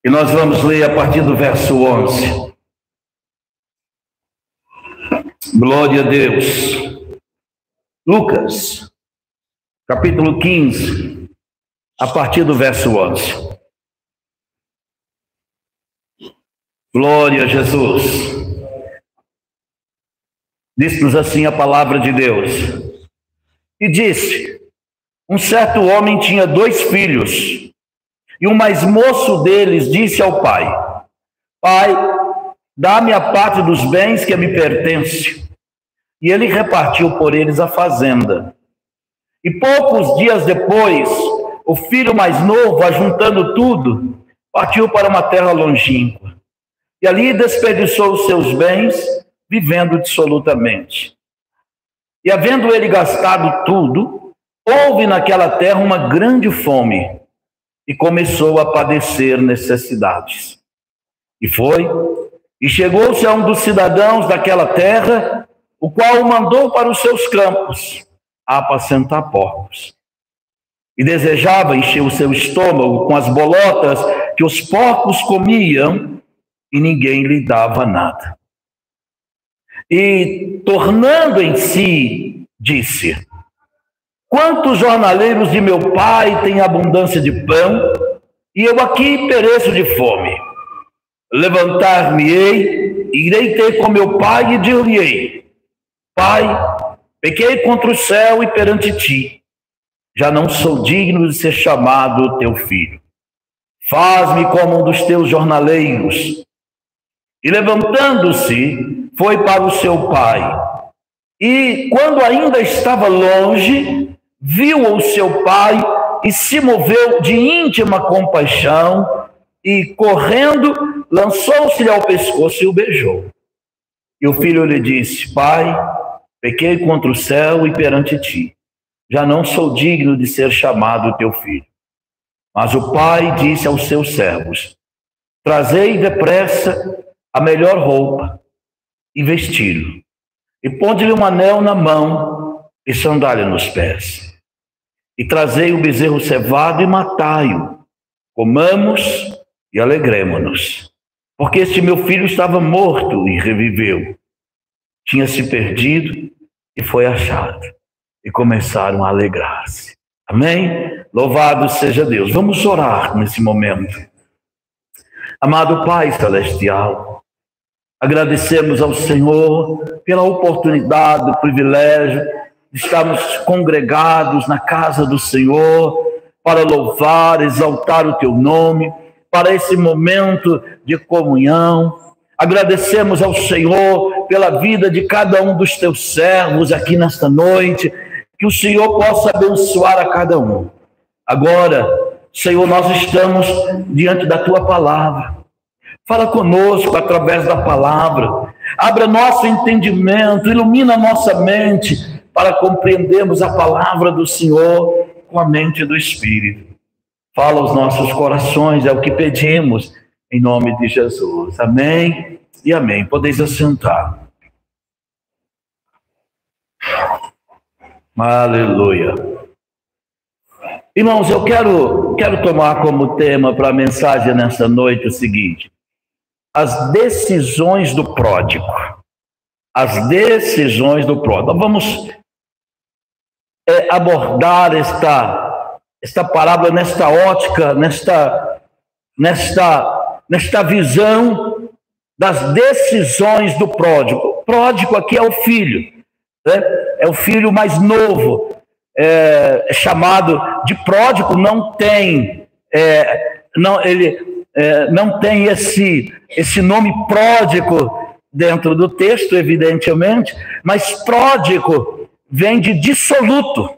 E nós vamos ler a partir do verso 11. Glória a Deus. Lucas, capítulo 15, a partir do verso 11. Glória a Jesus. Diz-nos assim a palavra de Deus. E disse: um certo homem tinha 2 filhos, e o mais moço deles disse ao pai: Pai, dá-me a parte dos bens que me pertence. E ele repartiu por eles a fazenda. E poucos dias depois, o filho mais novo, ajuntando tudo, partiu para uma terra longínqua. E ali desperdiçou os seus bens, vivendo dissolutamente. E havendo ele gastado tudo, houve naquela terra uma grande fome, e começou a padecer necessidades. E foi, e chegou-se a um dos cidadãos daquela terra, o qual o mandou para os seus campos, a apacentar porcos. E desejava encher o seu estômago com as bolotas que os porcos comiam, e ninguém lhe dava nada. E, tornando em si, disse: quantos jornaleiros de meu pai têm abundância de pão, e eu aqui pereço de fome. Levantar-me-ei, irei ter com meu pai e dir-lhe-ei: Pai, pequei contra o céu e perante ti. Já não sou digno de ser chamado teu filho. Faz-me como um dos teus jornaleiros. E levantando-se, foi para o seu pai. E quando ainda estava longe, viu o seu pai e se moveu de íntima compaixão e, correndo, lançou-se-lhe ao pescoço e o beijou. E o filho lhe disse: Pai, pequei contra o céu e perante ti. Já não sou digno de ser chamado teu filho. Mas o pai disse aos seus servos: trazei depressa a melhor roupa e vesti-lo, e ponde-lhe um anel na mão e sandália nos pés. E trazei o bezerro cevado e matai-o. Comamos e alegremo-nos. Porque este meu filho estava morto e reviveu. Tinha se perdido e foi achado. E começaram a alegrar-se. Amém? Louvado seja Deus. Vamos orar nesse momento. Amado Pai Celestial, agradecemos ao Senhor pela oportunidade, o privilégio de estarmos congregados na casa do Senhor para louvar, exaltar o teu nome, para esse momento de comunhão. Agradecemos ao Senhor pela vida de cada um dos teus servos aqui nesta noite, que o Senhor possa abençoar a cada um. Agora, Senhor, nós estamos diante da tua palavra. Fala conosco através da palavra. Abra nosso entendimento, ilumina nossa mente para compreendermos a palavra do Senhor com a mente do Espírito. Fala aos nossos corações, é o que pedimos, em nome de Jesus. Amém e amém. Podeis assentar. Aleluia. Irmãos, eu quero tomar como tema para a mensagem nesta noite o seguinte: as decisões do pródigo. As decisões do pródigo. Nós vamos abordar esta parábola nesta ótica, nesta visão das decisões do pródigo. O pródigo aqui é o filho, né? É o filho mais novo, é chamado de pródigo. Não tem, não tem esse nome pródigo dentro do texto, evidentemente, mas pródigo vem de dissoluto.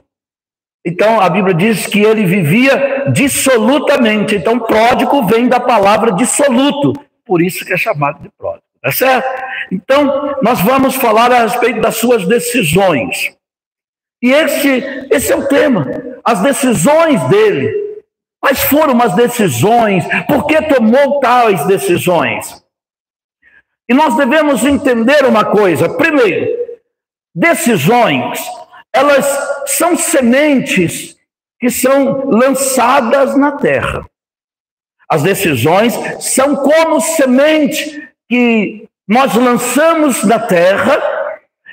Então, a Bíblia diz que ele vivia dissolutamente. Então, pródigo vem da palavra dissoluto. Por isso que é chamado de pródigo. Tá certo? Então, nós vamos falar a respeito das suas decisões. E esse é o tema. As decisões dele. Quais foram as decisões? Por que tomou tais decisões? E nós devemos entender uma coisa. Primeiro, decisões, elas são sementes que são lançadas na terra. As decisões são como semente que nós lançamos na terra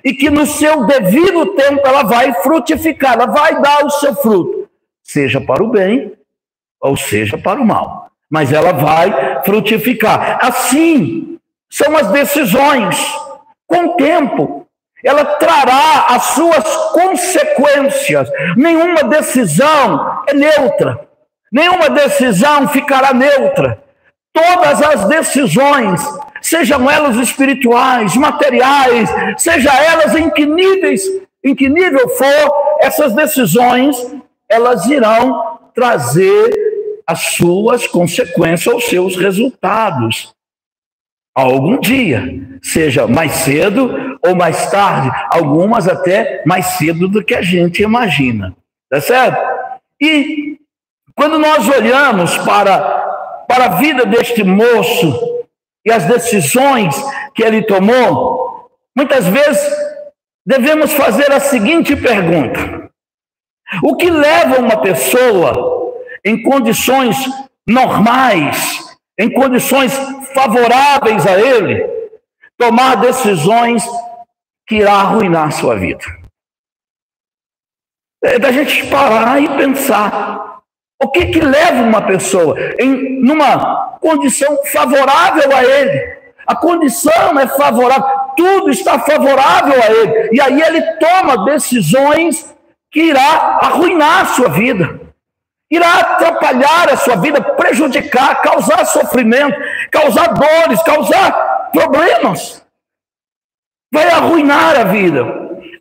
e que no seu devido tempo ela vai frutificar, ela vai dar o seu fruto, seja para o bem ou seja para o mal. Mas ela vai frutificar. Assim são as decisões. Com o tempo, ela trará as suas consequências. Nenhuma decisão é neutra. Nenhuma decisão ficará neutra. Todas as decisões, sejam elas espirituais, materiais, seja elas em que nível for, essas decisões, elas irão trazer as suas consequências, os seus resultados. Algum dia, seja mais cedo ou mais tarde, algumas até mais cedo do que a gente imagina. Tá certo? E quando nós olhamos para a vida deste moço e as decisões que ele tomou, muitas vezes devemos fazer a seguinte pergunta: o que leva uma pessoa em condições normais, em condições favoráveis a ele, tomar decisões que irá arruinar a sua vida? É da gente parar e pensar. O que leva uma pessoa numa condição favorável a ele? A condição é favorável, tudo está favorável a ele. E aí ele toma decisões que irá arruinar a sua vida, irá atrapalhar a sua vida, prejudicar, causar sofrimento, causar dores, causar problemas. Vai arruinar a vida.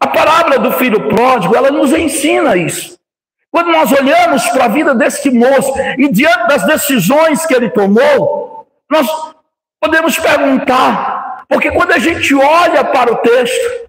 A parábola do filho pródigo, ela nos ensina isso. Quando nós olhamos para a vida desse moço e diante das decisões que ele tomou, nós podemos perguntar, porque quando a gente olha para o texto,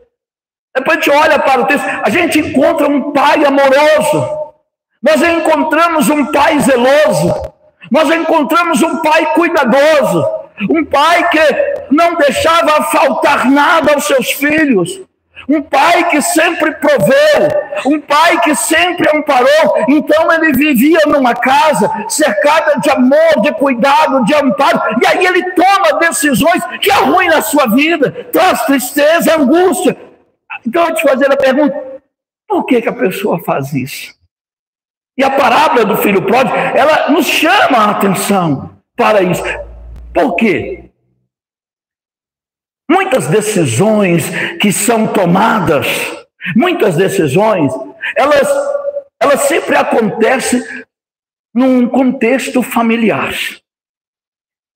depois a gente olha para o texto, a gente encontra um pai amoroso, nós encontramos um pai zeloso, nós encontramos um pai cuidadoso, um pai que não deixava faltar nada aos seus filhos, um pai que sempre proveu, um pai que sempre amparou. Então ele vivia numa casa cercada de amor, de cuidado, de amparo, e aí ele toma decisões que arruinam a sua vida, traz tristeza, angústia. Então eu vou te fazer a pergunta: por que a pessoa faz isso? E a parábola do filho pródigo, ela nos chama a atenção para isso. Por quê? Muitas decisões que são tomadas, muitas decisões, elas sempre acontecem num contexto familiar.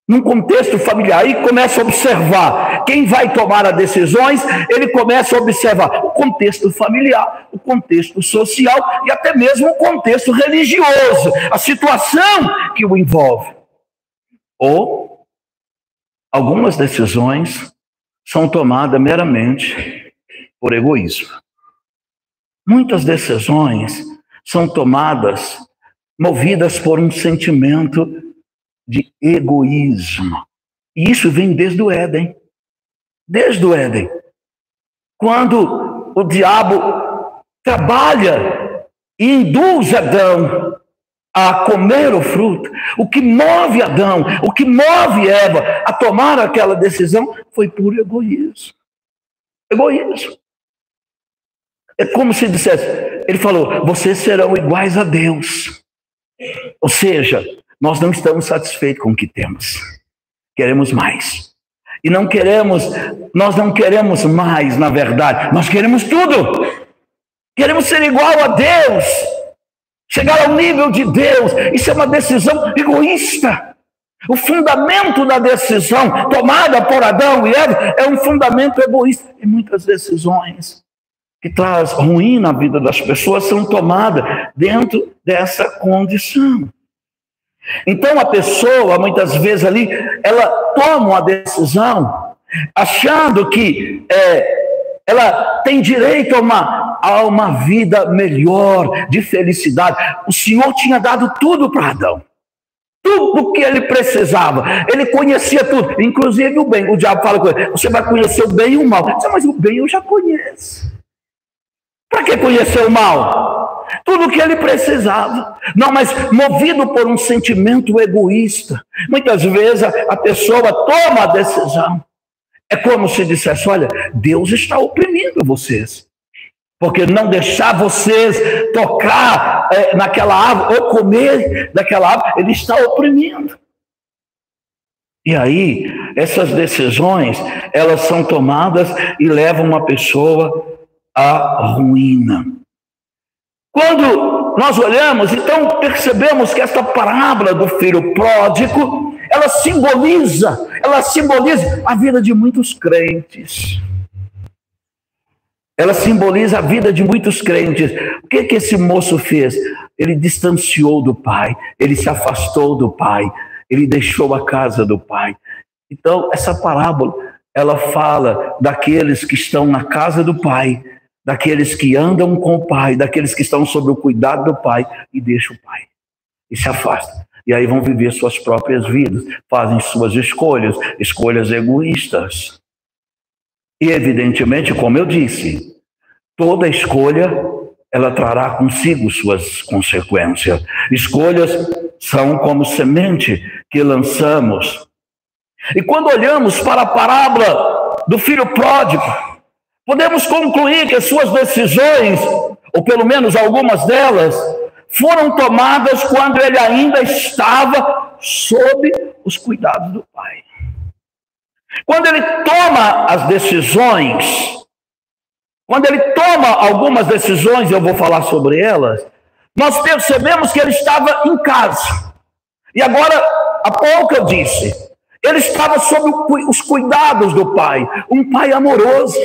Num contexto familiar, aí começa a observar. Quem vai tomar as decisões, ele começa a observar o contexto familiar, o contexto social e até mesmo o contexto religioso, a situação que o envolve. Ou algumas decisões são tomadas meramente por egoísmo. Muitas decisões são tomadas movidas por um sentimento de egoísmo. E isso vem desde o Éden. Desde o Éden. Quando o diabo trabalha e induz Adão a comer o fruto, o que move Adão, o que move Eva a tomar aquela decisão foi puro egoísmo. Egoísmo. É como se dissesse, ele falou, vocês serão iguais a Deus. Ou seja, nós não estamos satisfeitos com o que temos. Queremos mais. E nós não queremos mais, na verdade. Nós queremos tudo. Queremos ser igual a Deus. Chegar ao nível de Deus. Isso é uma decisão egoísta. O fundamento da decisão tomada por Adão e Eva é um fundamento egoísta. E muitas decisões que traz ruim na vida das pessoas são tomadas dentro dessa condição. Então a pessoa, muitas vezes ali, ela toma uma decisão achando que ela tem direito a uma vida melhor, de felicidade. O Senhor tinha dado tudo para Adão. Tudo o que ele precisava. Ele conhecia tudo, inclusive o bem. O diabo fala com ele, você vai conhecer o bem e o mal. Mas o bem eu já conheço. Para que conhecer o mal? tudo o que ele precisava. Não, mas movido por um sentimento egoísta. Muitas vezes a pessoa toma a decisão. É como se dissesse: olha, Deus está oprimindo vocês, porque não deixar vocês tocar naquela árvore ou comer daquela árvore, ele está oprimindo. E aí, essas decisões, elas são tomadas e levam uma pessoa à ruína. Quando nós olhamos, então percebemos que esta parábola do filho pródigo, ela simboliza a vida de muitos crentes. Ela simboliza a vida de muitos crentes. O que esse moço fez? Ele distanciou do pai, ele se afastou do pai, ele deixou a casa do pai. Então, essa parábola, ela fala daqueles que estão na casa do pai, daqueles que andam com o pai, daqueles que estão sob o cuidado do pai e deixam o pai e se afastam. E aí vão viver suas próprias vidas, fazem suas escolhas egoístas. E evidentemente, como eu disse, toda escolha, ela trará consigo suas consequências. Escolhas são como semente que lançamos. E quando olhamos para a parábola do filho pródigo, podemos concluir que as suas decisões, ou pelo menos algumas delas, foram tomadas quando ele ainda estava sob os cuidados do pai. Quando ele toma as decisões, quando ele toma algumas decisões, eu vou falar sobre elas, nós percebemos que ele estava em casa. E agora, há pouco eu disse, ele estava sob os cuidados do pai, um pai amoroso,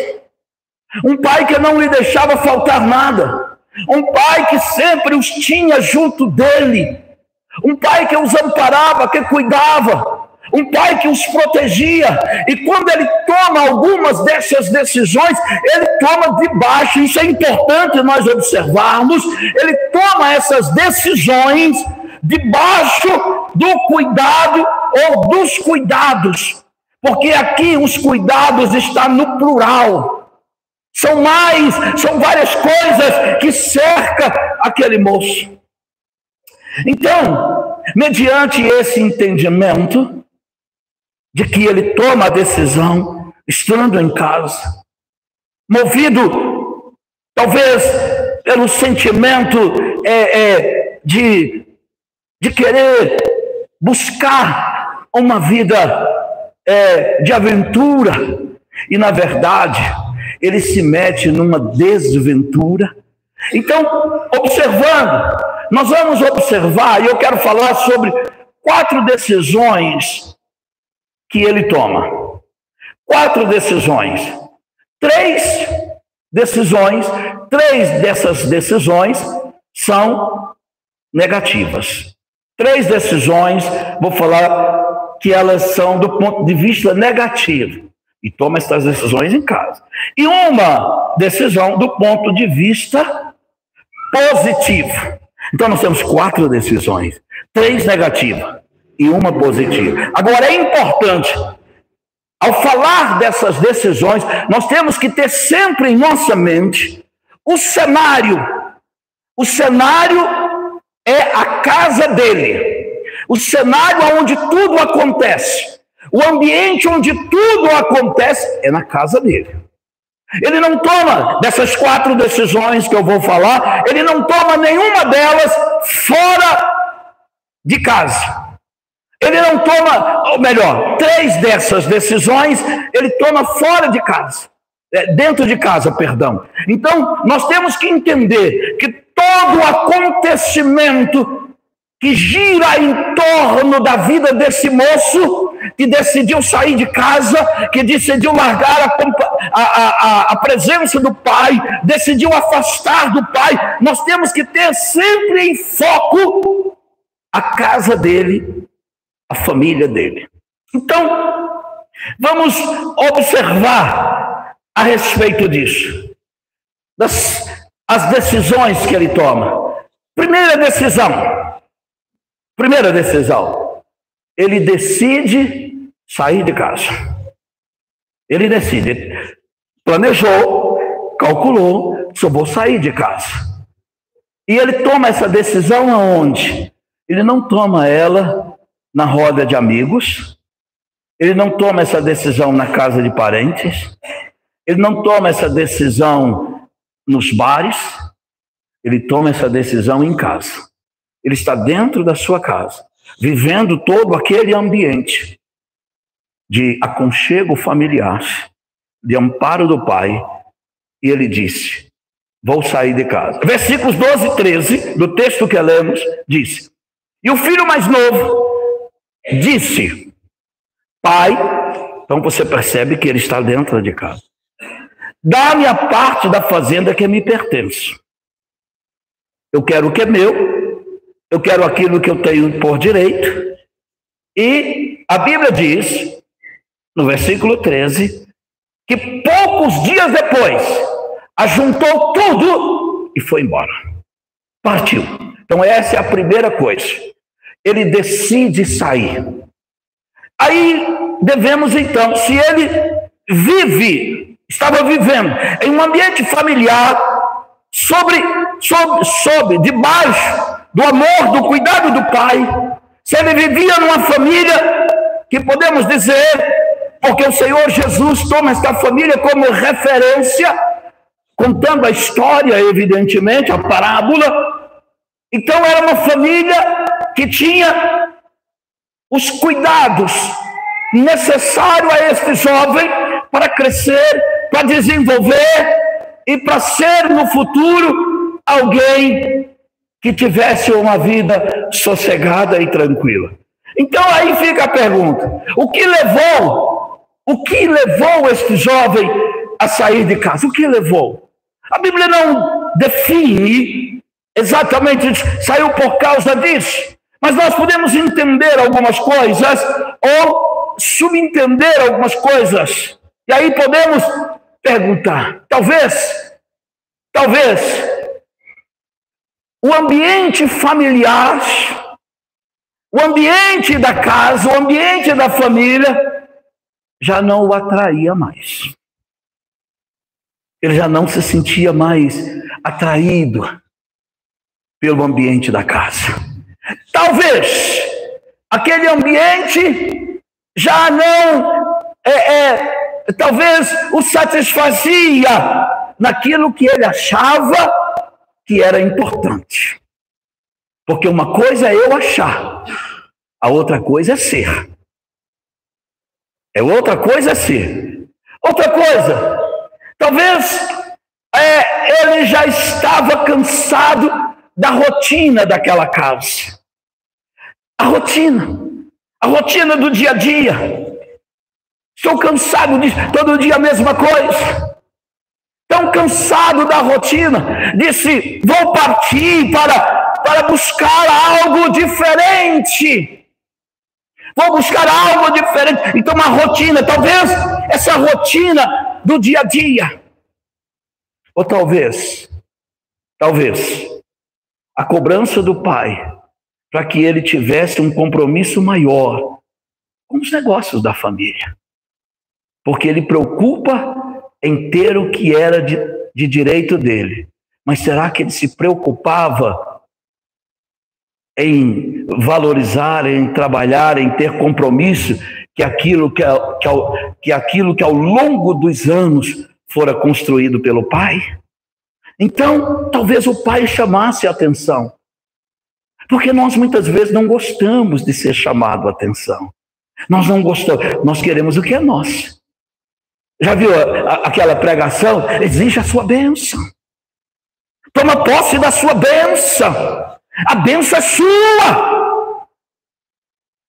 um pai que não lhe deixava faltar nada, um pai que sempre os tinha junto dele, um pai que os amparava, que cuidava, um pai que os protegia. E quando ele toma algumas dessas decisões, ele toma debaixo, isso é importante nós observarmos, ele toma essas decisões debaixo do cuidado ou dos cuidados, porque aqui os cuidados estão no plural. São várias coisas que cercam aquele moço. Então, mediante esse entendimento de que ele toma a decisão estando em casa, movido talvez pelo sentimento de querer buscar uma vida de aventura, e na verdade ele se mete numa desventura. Então, observando, nós vamos observar, e eu quero falar sobre 4 decisões que ele toma. 4 decisões. 3 dessas decisões são negativas. 3 decisões, vou falar que elas são do ponto de vista negativo. E toma essas decisões em casa. E uma decisão do ponto de vista positivo. Então nós temos 4 decisões. 3 negativas e uma positiva. Agora é importante, ao falar dessas decisões, nós temos que ter sempre em nossa mente o cenário. O cenário é a casa dele. O cenário onde tudo acontece. O ambiente onde tudo acontece é na casa dele. Ele não toma dessas 4 decisões que eu vou falar, ele não toma nenhuma delas fora de casa. Ele não toma, ou melhor, 3 dessas decisões ele toma fora de casa. Dentro de casa, perdão. Então, nós temos que entender que todo acontecimento que gira em torno da vida desse moço, que decidiu sair de casa, que decidiu largar a presença do pai, decidiu afastar do pai, nós temos que ter sempre em foco a casa dele, a família dele. Então, vamos observar a respeito disso, as decisões que ele toma. Primeira decisão, ele decide sair de casa. Ele decide, planejou, calculou, só vou sair de casa. E ele toma essa decisão aonde? Ele não toma ela na roda de amigos, ele não toma essa decisão na casa de parentes, ele não toma essa decisão nos bares, ele toma essa decisão em casa. Ele está dentro da sua casa, vivendo todo aquele ambiente de aconchego familiar, de amparo do Pai, e ele disse: vou sair de casa. Versículos 12 e 13 do texto que lemos, diz: e o filho mais novo disse: pai, então você percebe que ele está dentro de casa, dá-me a parte da fazenda que me pertence. Eu quero o que é meu, eu quero aquilo que eu tenho por direito. E a Bíblia diz, no versículo 13, que poucos dias depois, ajuntou tudo e foi embora. Partiu. Então essa é a primeira coisa. Ele decide sair. Aí devemos então, se ele estava vivendo em um ambiente familiar, debaixo do amor, do cuidado do pai, se ele vivia numa família que podemos dizer, porque o Senhor Jesus toma esta família como referência, contando a história, evidentemente, a parábola. Então era uma família que tinha os cuidados necessários a este jovem para crescer, para desenvolver e para ser no futuro alguém que tivesse uma vida sossegada e tranquila. Então aí fica a pergunta: o que levou este jovem a sair de casa? O que levou? A Bíblia não define exatamente isso, saiu por causa disso, mas nós podemos entender algumas coisas ou subentender algumas coisas. E aí podemos perguntar, talvez o ambiente familiar, o ambiente da casa, o ambiente da família já não o atraía mais. Ele já não se sentia mais atraído pelo ambiente da casa. Talvez aquele ambiente já não talvez o satisfazia naquilo que ele achava que era importante. Porque uma coisa é eu achar, a outra coisa é ser. Outra coisa é ser. Outra coisa, talvez ele já estava cansado da rotina daquela casa. A rotina do dia a dia. Estou cansado disso, todo dia a mesma coisa. Tão cansado da rotina, disse: vou partir para buscar algo diferente. Vou buscar algo diferente. Então uma rotina, talvez essa rotina do dia a dia. Ou talvez a cobrança do pai para que ele tivesse um compromisso maior com os negócios da família. Porque ele preocupa em ter o que era de direito dele. Mas será que ele se preocupava em valorizar, em trabalhar, em ter compromisso que aquilo que ao longo dos anos fora construído pelo pai? Então, talvez o pai chamasse a atenção. Porque nós muitas vezes não gostamos de ser chamado a atenção. Nós não gostamos, nós queremos o que é nosso. Já viu aquela pregação? Exige a sua bênção. Toma posse da sua bênção. A bênção é sua.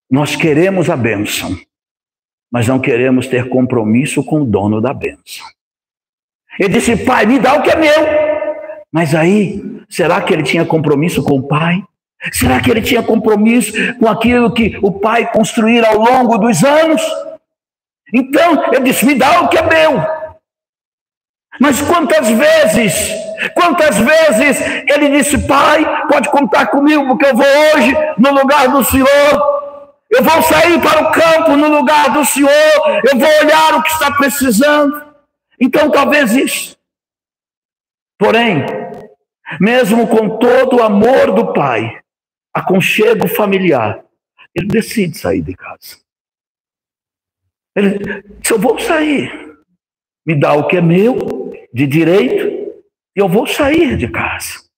Nós queremos a bênção, mas não queremos ter compromisso com o dono da bênção. Ele disse: pai, me dá o que é meu. Mas aí, será que ele tinha compromisso com o pai? Será que ele tinha compromisso com aquilo que o pai construíra ao longo dos anos? Então, ele disse: me dá o que é meu. Mas quantas vezes ele disse: pai, pode contar comigo, porque eu vou hoje no lugar do Senhor. Eu vou sair para o campo no lugar do Senhor. Eu vou olhar o que está precisando. Então, talvez isso. Porém, mesmo com todo o amor do pai, aconchego familiar, ele decide sair de casa. Ele disse: eu vou sair, me dá o que é meu, de direito, e eu vou sair de casa.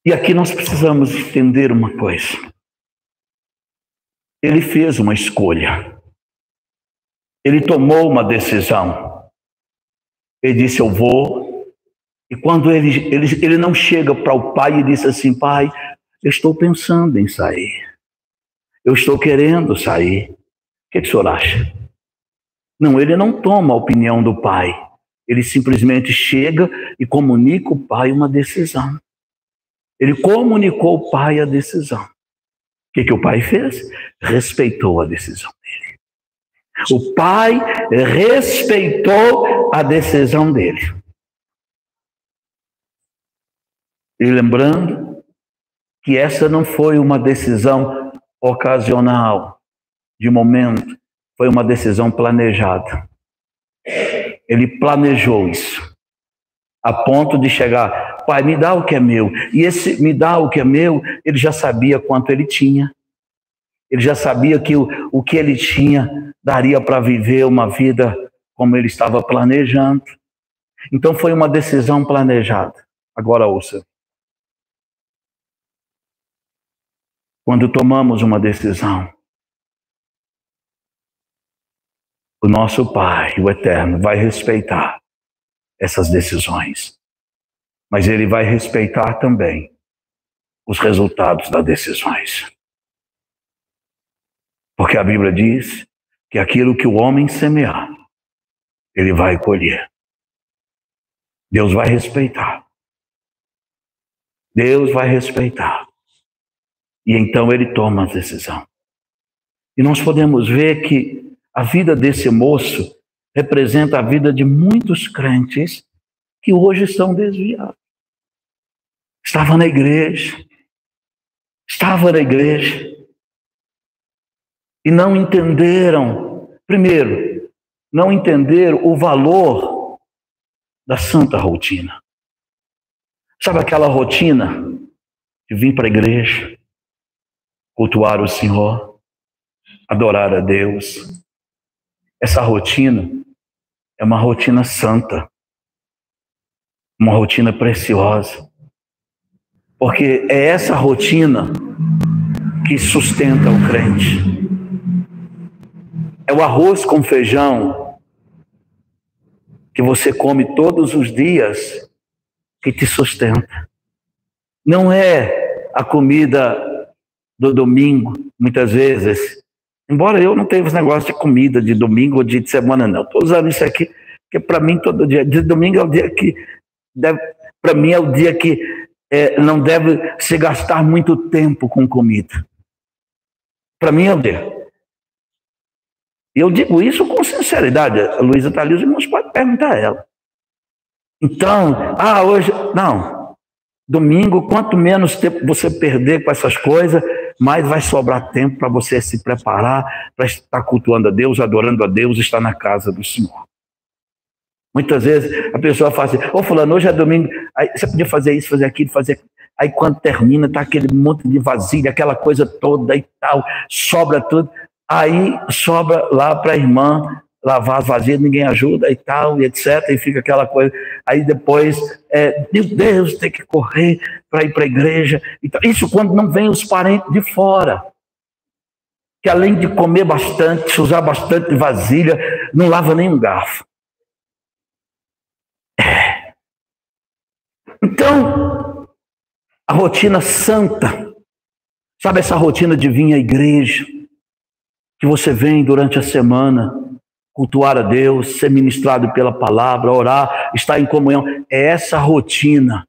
E aqui nós precisamos entender uma coisa. Ele fez uma escolha. Ele tomou uma decisão. Ele disse: eu vou. E quando ele não chega para o pai e diz assim: pai, eu estou pensando em sair. Eu estou querendo sair. O que o senhor acha? Não, ele não toma a opinião do pai. Ele simplesmente chega e comunica ao pai uma decisão. Ele comunicou ao pai a decisão. O que o pai fez? Respeitou a decisão dele. O pai respeitou a decisão dele. E lembrando que essa não foi uma decisão ocasional, de momento, foi uma decisão planejada. Ele planejou isso, a ponto de chegar: pai, me dá o que é meu. E esse me dá o que é meu, ele já sabia quanto ele tinha. Ele já sabia que o que ele tinha daria para viver uma vida como ele estava planejando. Então foi uma decisão planejada. Agora ouça. Quando tomamos uma decisão, o nosso Pai, o Eterno, vai respeitar essas decisões. Mas Ele vai respeitar também os resultados das decisões. Porque a Bíblia diz que aquilo que o homem semear, ele vai colher. Deus vai respeitar. Deus vai respeitar. E então ele toma a decisão. E nós podemos ver que a vida desse moço representa a vida de muitos crentes que hoje estão desviados. Estava na igreja. E não entenderam, primeiro, não entenderam o valor da santa rotina. Sabe aquela rotina de vir para a igreja, cultuar o Senhor, adorar a Deus? Essa rotina é uma rotina santa, uma rotina preciosa, porque é essa rotina que sustenta o crente. É o arroz com feijão que você come todos os dias que te sustenta. Não é a comida do domingo, muitas vezes. Embora eu não tenha esse negócio de comida de domingo ou de semana, não. Estou usando isso aqui, porque para mim todo dia. De domingo é o dia que para mim é o dia que não deve se gastar muito tempo com comida. Para mim é o dia. E eu digo isso com sinceridade. A Luísa está ali, os irmãos podem perguntar a ela. Então, hoje... Não. Domingo, quanto menos tempo você perder com essas coisas, mais vai sobrar tempo para você se preparar, para estar cultuando a Deus, adorando a Deus, estar na casa do Senhor. Muitas vezes a pessoa fala assim: fulano, hoje é domingo, aí você podia fazer isso, fazer aquilo, fazer... Aí quando termina, tá aquele monte de vasilha, aquela coisa toda e tal, sobra tudo. Aí sobra lá para a irmã lavar as vasilhas, ninguém ajuda e tal, e etc. E fica aquela coisa. Aí depois, meu Deus, tem que correr para ir para a igreja. Então, isso quando não vem os parentes de fora, que além de comer bastante, usar bastante vasilha, não lava nem um garfo. Então, a rotina santa, sabe essa rotina de vir à igreja, que você vem durante a semana, cultuar a Deus, ser ministrado pela palavra, orar, estar em comunhão. É essa rotina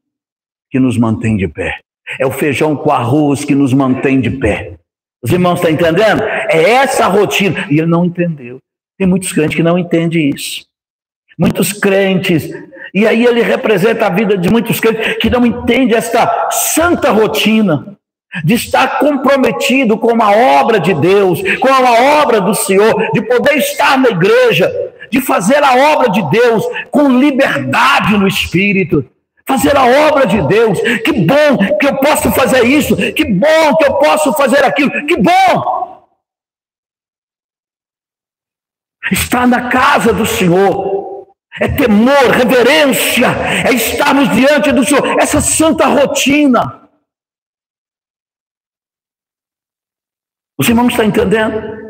que nos mantém de pé. É o feijão com arroz que nos mantém de pé. Os irmãos estão entendendo? É essa rotina. E ele não entendeu. Tem muitos crentes que não entendem isso. Muitos crentes. E aí ele representa a vida de muitos crentes que não entendem esta santa rotina de estar comprometido com a obra de Deus, com a obra do Senhor, de poder estar na igreja, de fazer a obra de Deus com liberdade no Espírito, fazer a obra de Deus. Que bom que eu posso fazer isso, que bom que eu posso fazer aquilo, que bom. Estar na casa do Senhor é temor, reverência, é estarmos diante do Senhor, essa santa rotina. Os irmãos estão entendendo?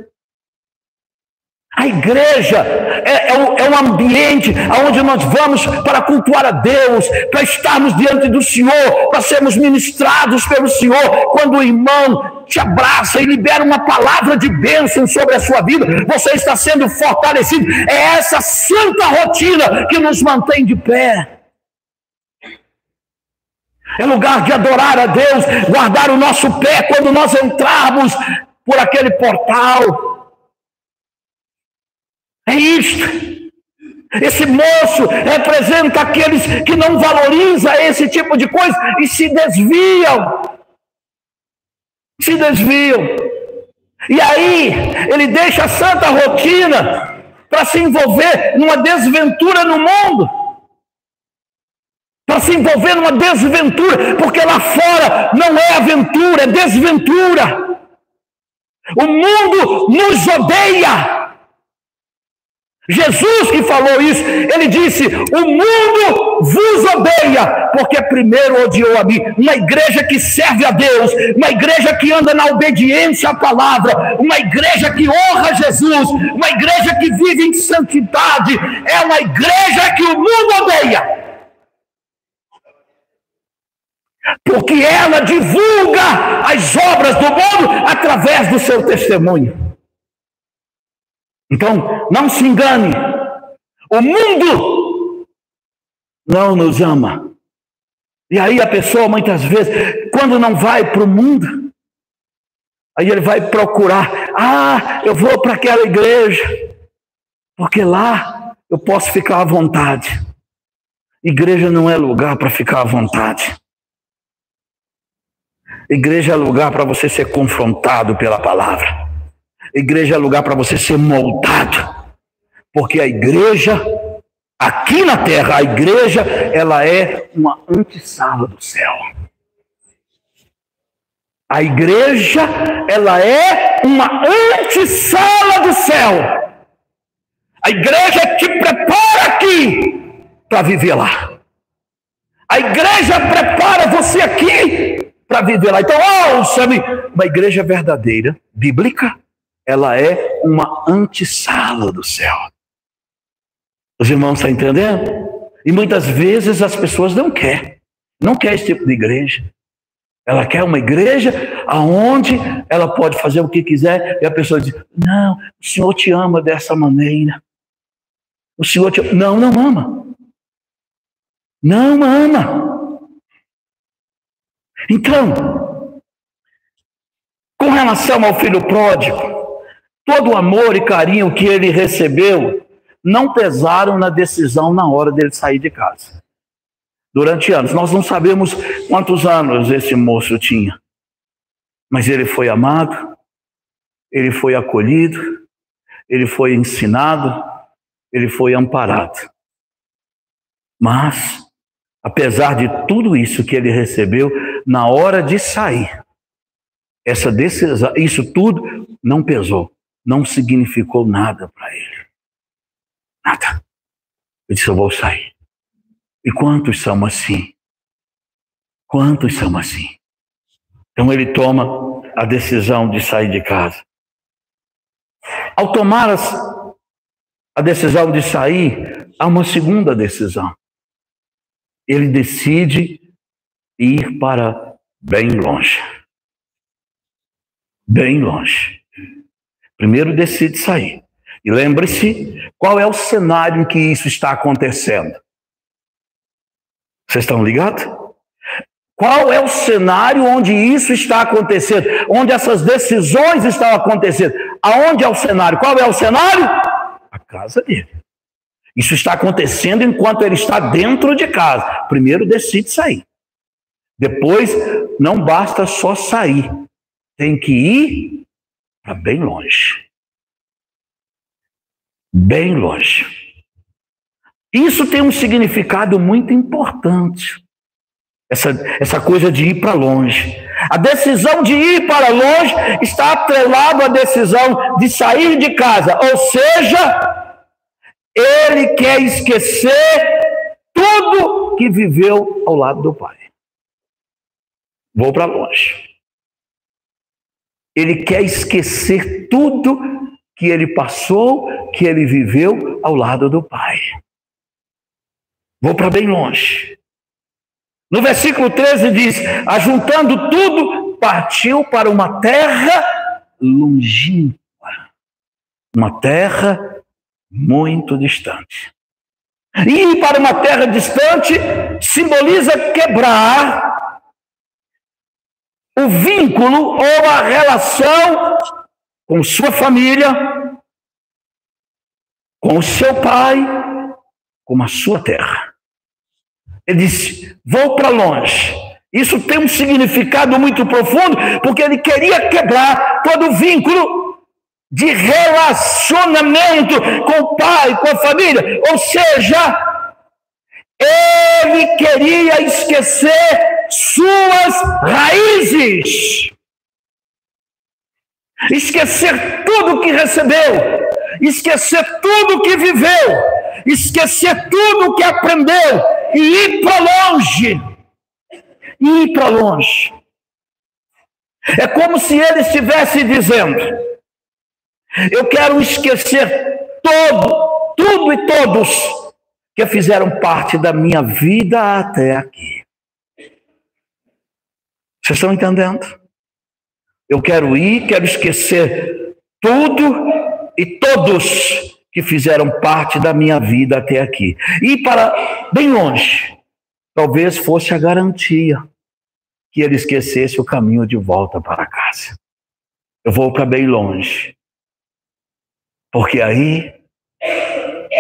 A igreja é um ambiente onde nós vamos para cultuar a Deus, para estarmos diante do Senhor, para sermos ministrados pelo Senhor. Quando o irmão te abraça e libera uma palavra de bênção sobre a sua vida, você está sendo fortalecido. É essa santa rotina que nos mantém de pé. É lugar de adorar a Deus, guardar o nosso pé quando nós entrarmos por aquele portal. É isto. Esse moço representa aqueles que não valorizam esse tipo de coisa e se desviam. Se desviam. E aí, ele deixa a santa rotina para se envolver numa desventura no mundo. Para se envolver numa desventura, porque lá fora não é aventura, é desventura. O mundo nos odeia. Jesus que falou isso, ele disse: o mundo vos odeia, porque primeiro odiou a mim. Uma igreja que serve a Deus, uma igreja que anda na obediência à palavra, uma igreja que honra Jesus, uma igreja que vive em santidade, é uma igreja que o mundo odeia. Porque ela divulga as obras do mundo através do seu testemunho. Então, não se engane, o mundo não nos ama. E aí a pessoa, muitas vezes, quando não vai para o mundo, aí ele vai procurar: eu vou para aquela igreja, porque lá eu posso ficar à vontade. Igreja não é lugar para ficar à vontade. Igreja é lugar para você ser confrontado pela palavra. Igreja é lugar para você ser moldado. Porque a igreja, aqui na terra, a igreja, ela é uma antessala do céu. A igreja, ela é uma antessala do céu. A igreja te prepara aqui para viver lá. A igreja prepara você aqui para viver lá. Então, ouça-me, uma igreja verdadeira, bíblica, ela é uma antessala do céu. Os irmãos estão entendendo? E muitas vezes as pessoas não querem esse tipo de igreja. Ela quer uma igreja onde ela pode fazer o que quiser, e a pessoa diz: não, o Senhor te ama dessa maneira. O Senhor te ama. Não, não ama. Não ama. Então, com relação ao filho pródigo, todo o amor e carinho que ele recebeu não pesaram na decisão na hora dele sair de casa. Durante anos, nós não sabemos quantos anos esse moço tinha, mas ele foi amado, ele foi acolhido, ele foi ensinado, ele foi amparado. Mas, apesar de tudo isso que ele recebeu, na hora de sair, essa decisão, isso tudo não pesou. Não significou nada para ele. Nada. Ele disse: eu vou sair. E quantos são assim? Quantos são assim? Então ele toma a decisão de sair de casa. Ao tomar a decisão de sair, há uma segunda decisão. Ele decide ir para bem longe. Bem longe. Primeiro decide sair. E lembre-se, qual é o cenário em que isso está acontecendo? Vocês estão ligados? Qual é o cenário onde isso está acontecendo? Onde essas decisões estão acontecendo? Aonde é o cenário? Qual é o cenário? A casa dele. Isso está acontecendo enquanto ele está dentro de casa. Primeiro decide sair. Depois, não basta só sair. Tem que ir para bem longe. Bem longe. Isso tem um significado muito importante. essa coisa de ir para longe. A decisão de ir para longe está atrelada à decisão de sair de casa. Ou seja, ele quer esquecer tudo que viveu ao lado do pai. Vou para longe. Ele quer esquecer tudo que ele passou, que ele viveu ao lado do pai. Vou para bem longe. No versículo 13 diz: ajuntando tudo, partiu para uma terra longínqua, uma terra muito distante. E ir para uma terra distante simboliza quebrar o vínculo ou a relação com sua família, com o seu pai, com a sua terra. Ele disse: vou para longe. Isso tem um significado muito profundo, porque ele queria quebrar todo o vínculo de relacionamento com o pai, com a família. Ou seja, ele queria esquecer suas raízes, esquecer tudo que recebeu, esquecer tudo que viveu, esquecer tudo que aprendeu e ir para longe. Ir para longe. É como se ele estivesse dizendo: eu quero esquecer tudo e todos que fizeram parte da minha vida até aqui. Vocês estão entendendo? Eu quero ir, quero esquecer tudo e todos que fizeram parte da minha vida até aqui. Ir para bem longe. Talvez fosse a garantia que ele esquecesse o caminho de volta para casa. Eu vou para bem longe. Porque aí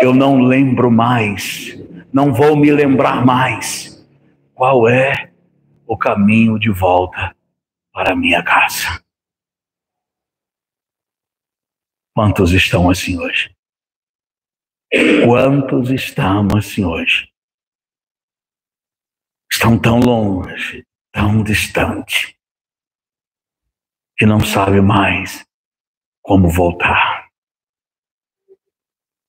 eu não lembro mais, não vou me lembrar mais qual é o caminho de volta para a minha casa. Quantos estão assim hoje? Quantos estão assim hoje? Estão tão longe, tão distante, que não sabe mais como voltar.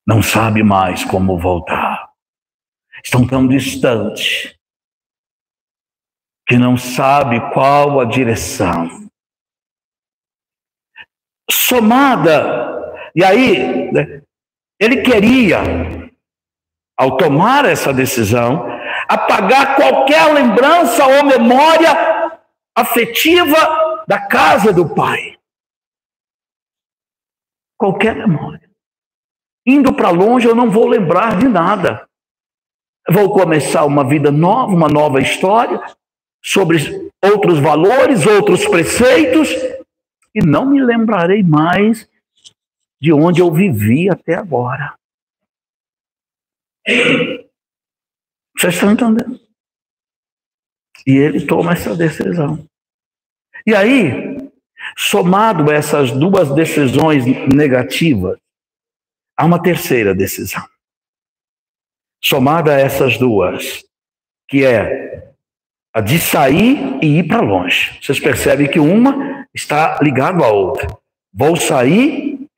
Não sabe mais como voltar. Estão tão distantes que não sabe qual a direção. Somada, e aí, ele queria, ao tomar essa decisão, apagar qualquer lembrança ou memória afetiva da casa do pai. Qualquer memória. Indo para longe, eu não vou lembrar de nada. Vou começar uma vida nova, uma nova história, sobre outros valores, outros preceitos, e não me lembrarei mais de onde eu vivi até agora. Vocês estão entendendo? E ele toma essa decisão. E aí, somado a essas duas decisões negativas, há uma terceira decisão. Somada a essas duas, que é a de sair e ir para longe. Vocês percebem que uma está ligada à outra. Vou sair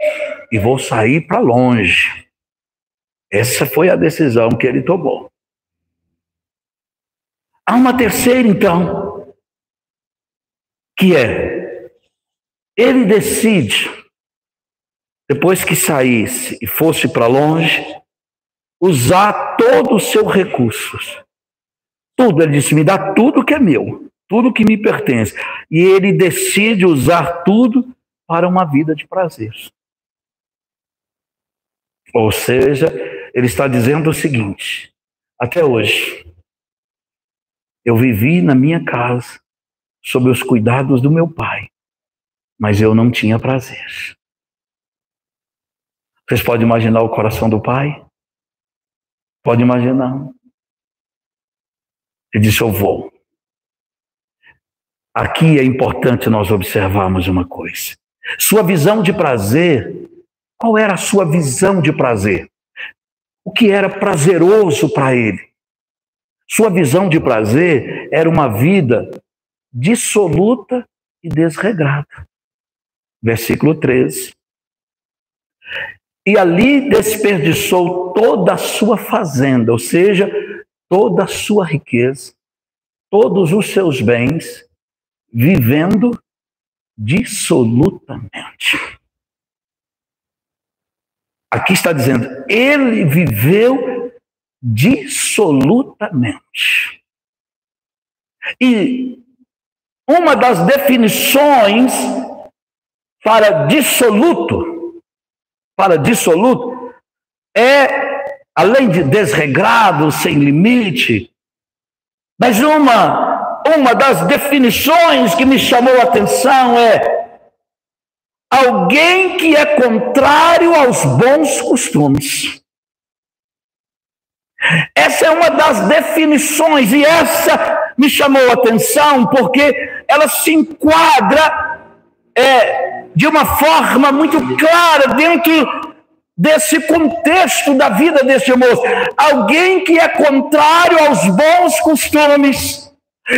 e vou sair para longe. Essa foi a decisão que ele tomou. Há uma terceira, então, que é, ele decide, depois que saísse e fosse para longe, usar todos os seus recursos. Tudo, ele disse: me dá tudo que é meu, tudo que me pertence. E ele decide usar tudo para uma vida de prazer. Ou seja, ele está dizendo o seguinte: até hoje, eu vivi na minha casa, sob os cuidados do meu pai, mas eu não tinha prazer. Vocês podem imaginar o coração do pai? Pode imaginar. Ele disse: eu vou. Aqui é importante nós observarmos uma coisa. Sua visão de prazer, qual era a sua visão de prazer? O que era prazeroso para ele? Sua visão de prazer era uma vida dissoluta e desregrada. Versículo 13. E ali desperdiçou toda a sua fazenda, ou seja, toda a sua riqueza, todos os seus bens, vivendo dissolutamente. Aqui está dizendo, ele viveu dissolutamente. E uma das definições para dissoluto é, além de desregrado, sem limite, mas uma das definições que me chamou a atenção é alguém que é contrário aos bons costumes. Essa é uma das definições, e essa me chamou a atenção porque ela se enquadra de uma forma muito clara dentro desse contexto da vida desse moço. Alguém que é contrário aos bons costumes.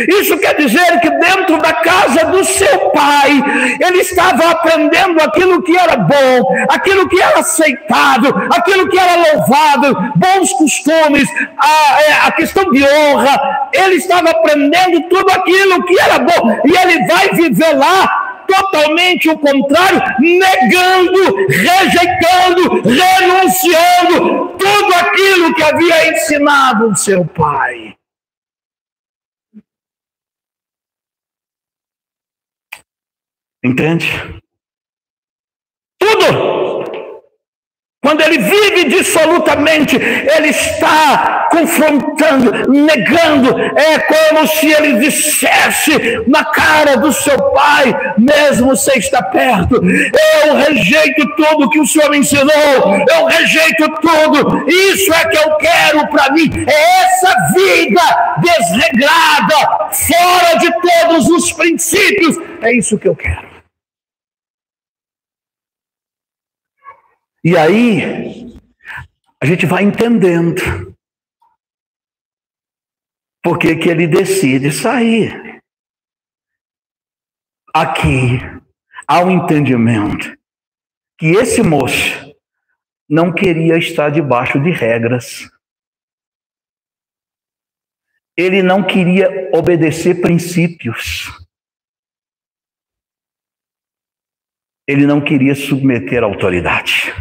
Isso quer dizer que dentro da casa do seu pai, ele estava aprendendo aquilo que era bom, aquilo que era aceitável, aquilo que era louvável, bons costumes, a questão de honra. Ele estava aprendendo tudo aquilo que era bom, e ele vai viver lá totalmente o contrário, negando, rejeitando, renunciando tudo aquilo que havia ensinado o seu pai. Entende? Tudo. Quando ele vive dissolutamente, ele está confrontando, negando. É como se ele dissesse na cara do seu pai, mesmo sem estar perto: eu rejeito tudo que o Senhor me ensinou, eu rejeito tudo, isso é que eu quero para mim, é essa vida desregrada, fora de todos os princípios, é isso que eu quero. E aí, a gente vai entendendo por que ele decide sair. Aqui há um entendimento que esse moço não queria estar debaixo de regras. Ele não queria obedecer princípios. Ele não queria submeter a autoridade.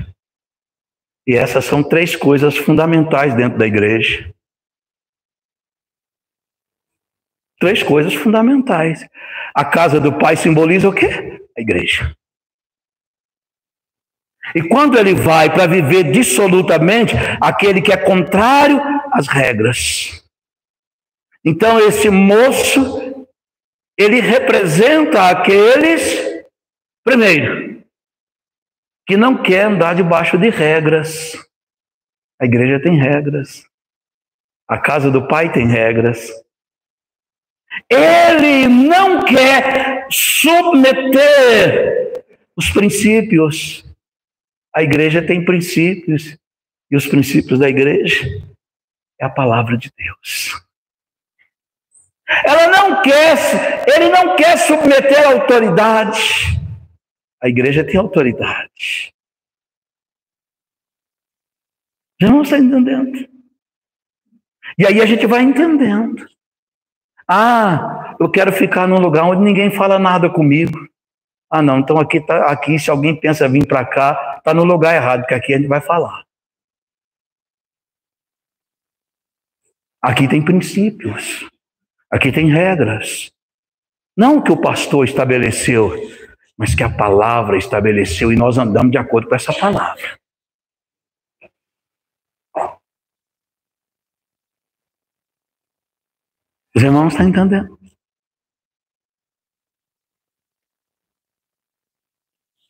E essas são três coisas fundamentais dentro da igreja. Três coisas fundamentais. A casa do Pai simboliza o quê? A igreja. E quando ele vai para viver dissolutamente, aquele que é contrário às regras. Então esse moço, ele representa aqueles, primeiro, que não quer andar debaixo de regras. A igreja tem regras. A casa do Pai tem regras. Ele não quer submeter os princípios. A igreja tem princípios. E os princípios da igreja é a palavra de Deus. Ele não quer submeter a autoridade. A igreja tem autoridade. Já não está entendendo? E aí a gente vai entendendo. Eu quero ficar num lugar onde ninguém fala nada comigo. Não, então aqui se alguém pensa vir para cá, está no lugar errado, porque aqui a gente vai falar. Aqui tem princípios. Aqui tem regras. Não o que o pastor estabeleceu, mas que a palavra estabeleceu, e nós andamos de acordo com essa palavra. Os irmãos estão entendendo?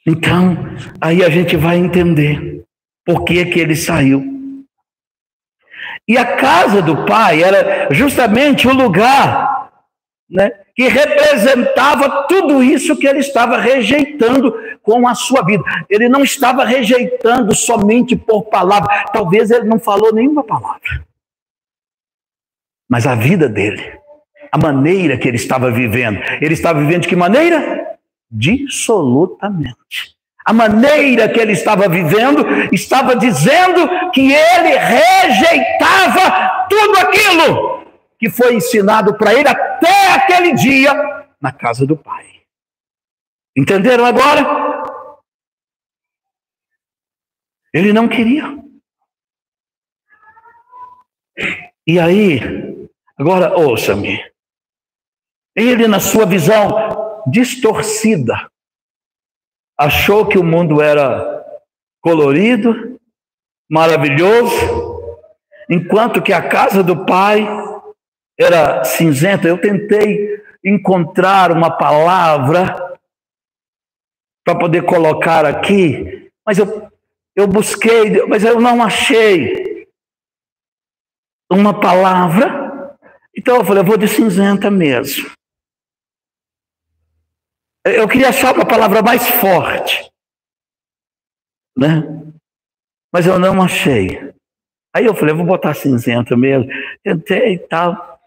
Então, aí a gente vai entender por que ele saiu. E a casa do Pai era justamente o lugar, né, que representava tudo isso que ele estava rejeitando com a sua vida. Ele não estava rejeitando somente por palavra. Talvez ele não falou nenhuma palavra. Mas a vida dele, a maneira que ele estava vivendo de que maneira? Dissolutamente. A maneira que ele estava vivendo estava dizendo que ele rejeitava tudo aquilo que foi ensinado para ele até aquele dia na casa do Pai. Entenderam agora? Ele não queria. E aí, agora ouça-me. Ele, na sua visão distorcida, achou que o mundo era colorido, maravilhoso, enquanto que a casa do Pai era cinzenta. Eu tentei encontrar uma palavra para poder colocar aqui, mas eu busquei, mas eu não achei uma palavra. Então eu falei, eu vou de cinzenta mesmo. Eu queria achar uma palavra mais forte, né? Mas eu não achei. Aí eu falei, eu vou botar cinzenta mesmo. Tentei e tal.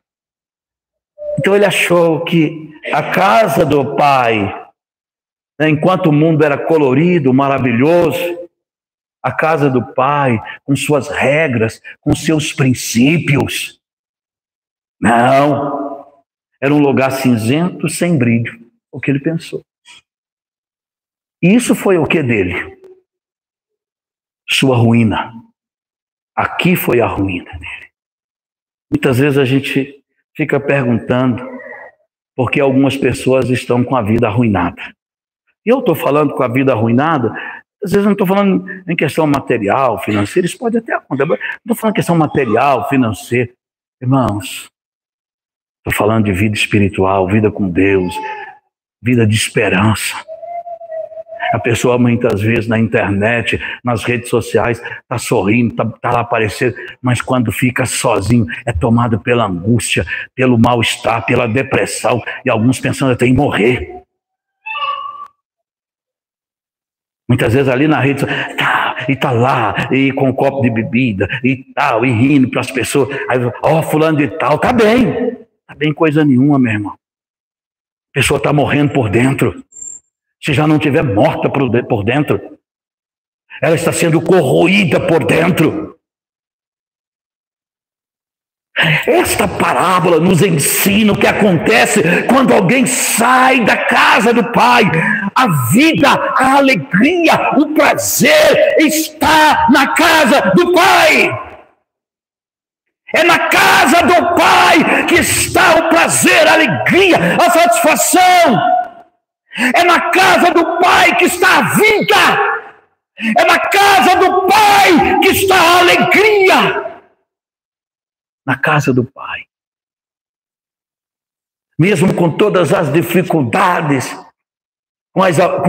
Então ele achou que a casa do Pai, né, enquanto o mundo era colorido, maravilhoso, a casa do Pai, com suas regras, com seus princípios, não, era um lugar cinzento, sem brilho. O que ele pensou. E isso foi o que dele? Sua ruína. Aqui foi a ruína dele. Muitas vezes a gente fica perguntando por que algumas pessoas estão com a vida arruinada. E eu estou falando com a vida arruinada, às vezes não estou falando em questão material, financeira, isso pode até acontecer, mas não estou falando em questão material, financeira. Irmãos, estou falando de vida espiritual, vida com Deus, vida de esperança. A pessoa muitas vezes na internet, nas redes sociais, está sorrindo, está lá aparecendo, mas quando fica sozinho, é tomado pela angústia, pelo mal-estar, pela depressão, e alguns pensando até em morrer. Muitas vezes ali na rede social, e está lá, e com um copo de bebida, e tal, e rindo para as pessoas. Aí, fulano de tal, está bem coisa nenhuma, meu irmão. A pessoa está morrendo por dentro. Se já não estiver morta por dentro, ela está sendo corroída por dentro. Esta parábola nos ensina o que acontece quando alguém sai da casa do Pai. A vida, a alegria, o prazer está na casa do Pai. É na casa do Pai que está o prazer, a alegria, a satisfação. É na casa do Pai que está a vida. É na casa do Pai que está a alegria. Na casa do Pai. Mesmo com todas as dificuldades, com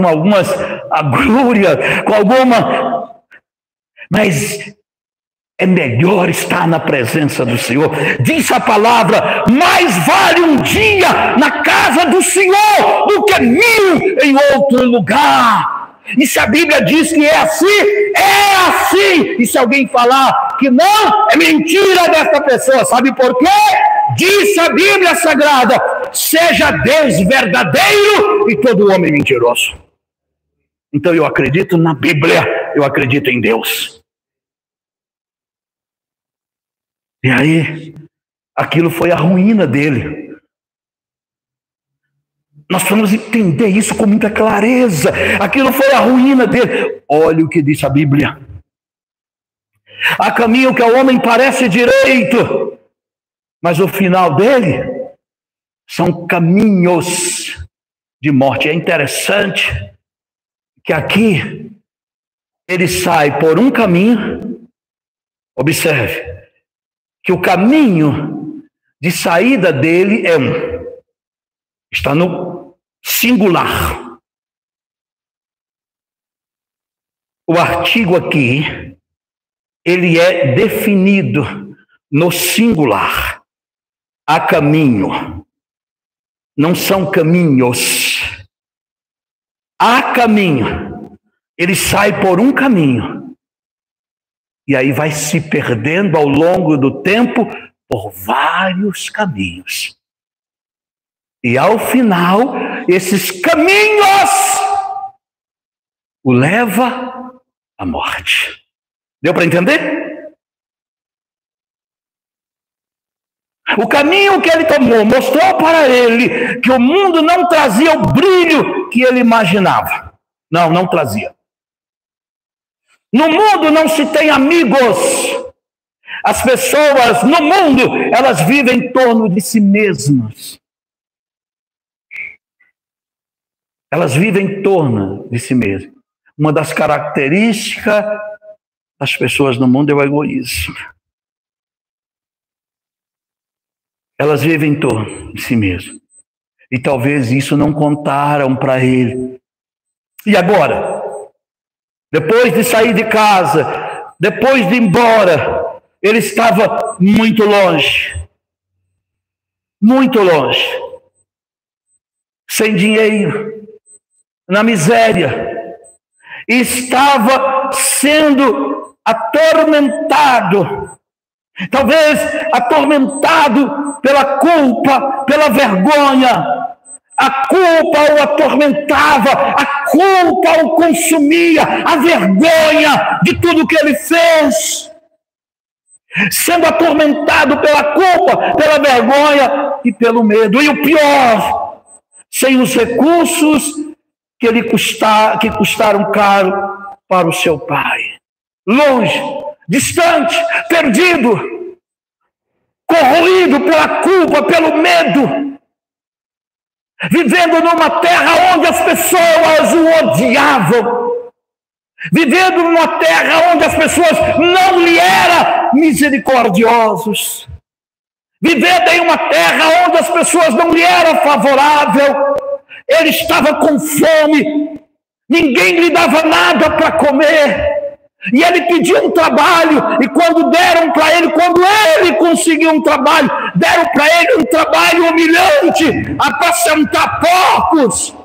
algumas agruras, com alguma... Mas é melhor estar na presença do Senhor. Diz a palavra, mais vale um dia na casa do Senhor do que 1000 em outro lugar. E se a Bíblia diz que é assim, é assim. E se alguém falar que não, é mentira dessa pessoa. Sabe por quê? Diz a Bíblia Sagrada, seja Deus verdadeiro e todo homem mentiroso. Então eu acredito na Bíblia, eu acredito em Deus. E aí, aquilo foi a ruína dele. Nós precisamos entender isso com muita clareza. Aquilo foi a ruína dele. Olha o que diz a Bíblia. Há caminho que ao homem parece direito, mas o final dele são caminhos de morte. É interessante que aqui ele sai por um caminho. Observe que o caminho de saída dele está no singular. O artigo aqui, ele é definido no singular. Há caminho, não são caminhos. Há caminho, ele sai por um caminho. E aí vai se perdendo ao longo do tempo por vários caminhos. E ao final, esses caminhos o leva à morte. Deu para entender? O caminho que ele tomou mostrou para ele que o mundo não trazia o brilho que ele imaginava. Não trazia. No mundo não se tem amigos. As pessoas no mundo, elas vivem em torno de si mesmas. Elas vivem em torno de si mesmas. Uma das características das pessoas no mundo é o egoísmo. Elas vivem em torno de si mesmas. E talvez isso não contaram para ele. E agora? Depois de sair de casa, depois de ir embora, ele estava muito longe. Muito longe. Sem dinheiro. Na miséria, estava sendo atormentado, talvez atormentado pela culpa, pela vergonha. A culpa o atormentava, a culpa o consumia, a vergonha de tudo que ele fez. Sendo atormentado pela culpa, pela vergonha e pelo medo. E o pior, sem os recursos que custaram caro para o seu pai. Longe, distante, perdido, corroído pela culpa, pelo medo. Vivendo numa terra onde as pessoas o odiavam. Vivendo numa terra onde as pessoas não lhe eram misericordiosos. Vivendo em uma terra onde as pessoas não lhe eram favoráveis. Ele estava com fome, ninguém lhe dava nada para comer, e ele pediu um trabalho, e quando deram para ele, quando ele conseguiu um trabalho, deram para ele um trabalho humilhante, apacentar porcos,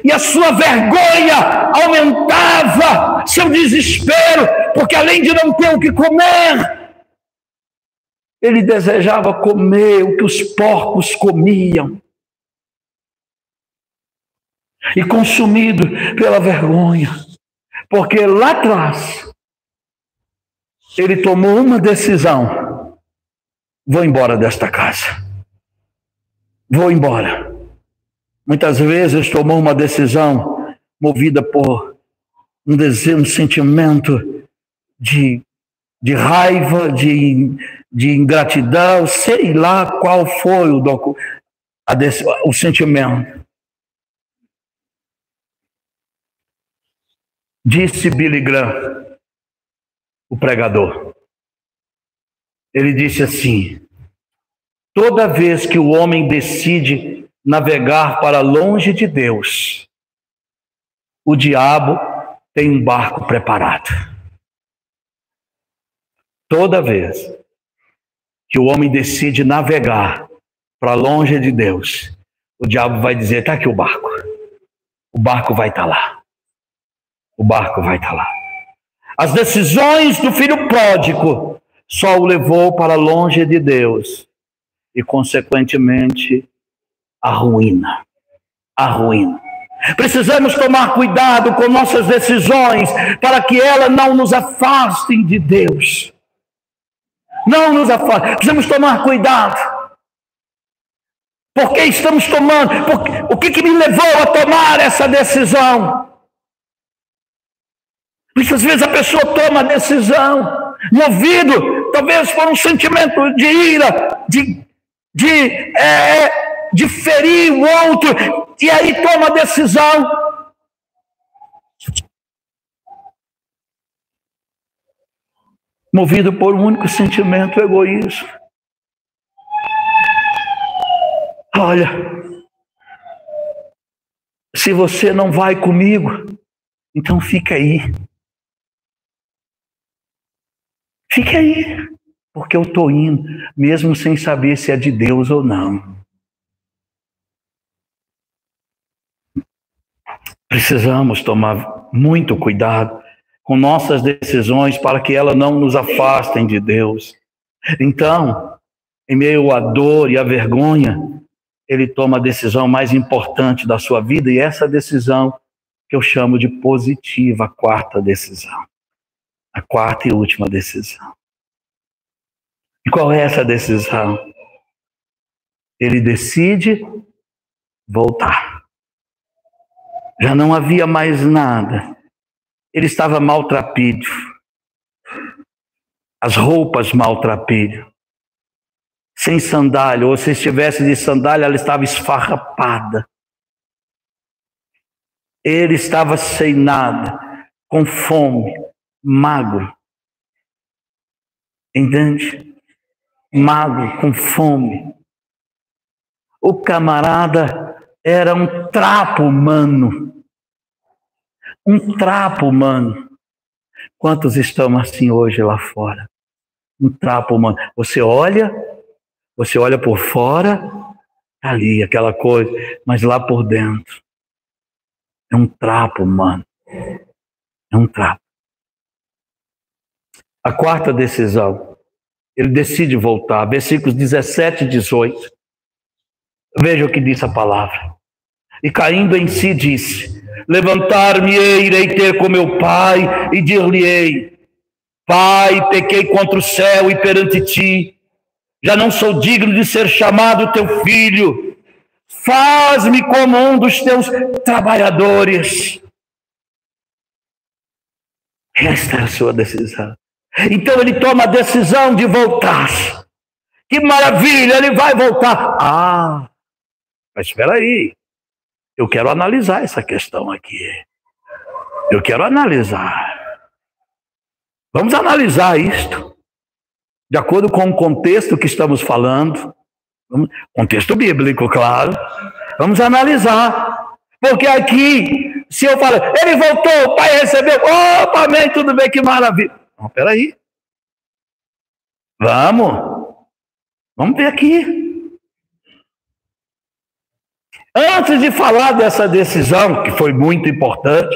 e a sua vergonha aumentava, seu desespero, porque além de não ter o que comer, ele desejava comer o que os porcos comiam. E consumido pela vergonha, porque lá atrás ele tomou uma decisão: vou embora desta casa, vou embora. Muitas vezes tomou uma decisão movida por um desejo, um sentimento de raiva, de ingratidão, sei lá qual foi o sentimento. Disse Billy Graham, o pregador. Ele disse assim: toda vez que o homem decide navegar para longe de Deus, o diabo tem um barco preparado. Toda vez que o homem decide navegar para longe de Deus, o diabo vai dizer: está aqui o barco. O barco vai estar lá. O barco vai estar lá. As decisões do filho pródigo só o levou para longe de Deus e, consequentemente, a ruína. A ruína. Precisamos tomar cuidado com nossas decisões para que elas não nos afastem de Deus. Não nos afastem. Precisamos tomar cuidado. Por que estamos tomando? O que me levou a tomar essa decisão? Muitas vezes a pessoa toma a decisão, movido talvez por um sentimento de ira, de ferir o outro, e aí toma a decisão. Movido por um único sentimento, egoísmo. Olha, se você não vai comigo, então fica aí. Fique aí, porque eu estou indo, mesmo sem saber se é de Deus ou não. Precisamos tomar muito cuidado com nossas decisões para que elas não nos afastem de Deus. Então, em meio à dor e à vergonha, ele toma a decisão mais importante da sua vida, e essa decisão que eu chamo de positiva, a quarta decisão. A quarta e última decisão. E qual é essa decisão? Ele decide voltar. Já não havia mais nada. Ele estava maltrapilho. As roupas maltrapilho. Sem sandália, ou se estivesse de sandália, ela estava esfarrapada. Ele estava sem nada, com fome, magro. Entende? Magro, com fome. O camarada era um trapo humano. Um trapo humano. Quantos estão assim hoje lá fora? Um trapo humano. Você olha por fora, ali, aquela coisa, mas lá por dentro é um trapo humano. É um trapo. A quarta decisão, ele decide voltar. Versículos 17 e 18. Veja o que diz a palavra. E caindo em si disse: levantar-me-ei, irei ter com meu pai e dir-lhe-ei: Pai, pequei contra o céu e perante ti, já não sou digno de ser chamado teu filho, faz-me como um dos teus trabalhadores. Esta é a sua decisão. Então ele toma a decisão de voltar. Que maravilha, ele vai voltar. Ah, mas espera aí. Eu quero analisar essa questão aqui. Eu quero analisar. Vamos analisar isto. De acordo com o contexto que estamos falando. Contexto bíblico, claro. Vamos analisar. Porque aqui, se eu falar, ele voltou, o pai recebeu. Opa, amém, tudo bem, que maravilha. Não, peraí. Vamos ver aqui. Antes de falar dessa decisão, que foi muito importante,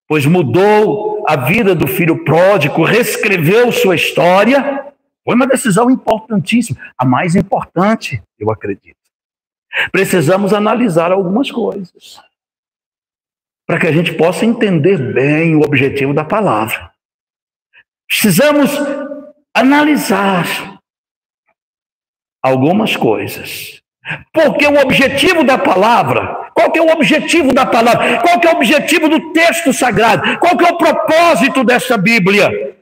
pois mudou a vida do filho pródigo, reescreveu sua história, foi uma decisão importantíssima, a mais importante, eu acredito. Precisamos analisar algumas coisas, para que a gente possa entender bem o objetivo da palavra. Precisamos analisar algumas coisas. Porque o objetivo da palavra, qual que é o objetivo da palavra? Qual que é o objetivo do texto sagrado? Qual que é o propósito dessa Bíblia?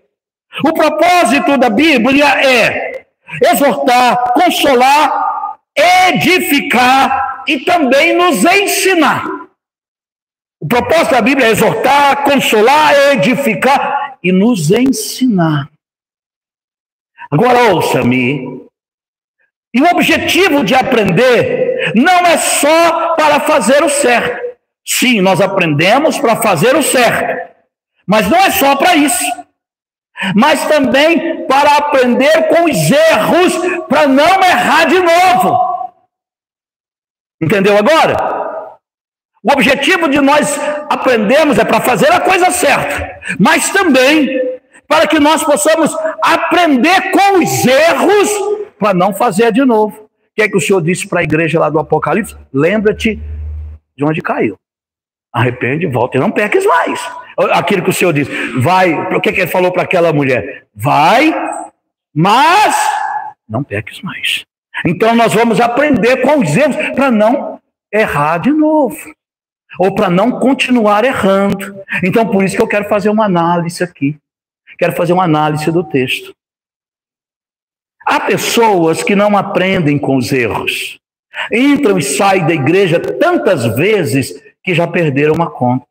O propósito da Bíblia é exortar, consolar, edificar e também nos ensinar. O propósito da Bíblia é exortar, consolar, edificar e nos ensinar. Agora ouça-me. E o objetivo de aprender não é só para fazer o certo. Sim, nós aprendemos para fazer o certo. Mas não é só para isso. Mas também para aprender com os erros, para não errar de novo. Entendeu agora? O objetivo de nós aprendermos é para fazer a coisa certa. Mas também para que nós possamos aprender com os erros, para não fazer de novo. O que é que o Senhor disse para a igreja lá do Apocalipse? Lembra-te de onde caiu. Arrepende, volta e não peques mais. Aquilo que o Senhor disse. Vai, o que é que ele falou para aquela mulher? Vai, mas não peques mais. Então nós vamos aprender com os erros para não errar de novo. Ou para não continuar errando. Então por isso que eu quero fazer uma análise aqui. Quero fazer uma análise do texto. Há pessoas que não aprendem com os erros. Entram e saem da igreja tantas vezes que já perderam a conta.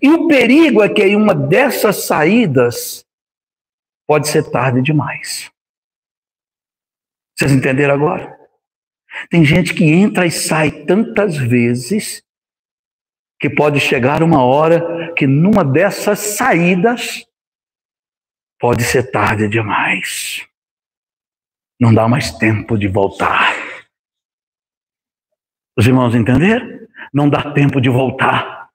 E o perigo é que em uma dessas saídas pode ser tarde demais. Vocês entenderam agora? Tem gente que entra e sai tantas vezes que pode chegar uma hora que numa dessas saídas pode ser tarde demais. Não dá mais tempo de voltar. Os irmãos entenderam? Não dá tempo de voltar.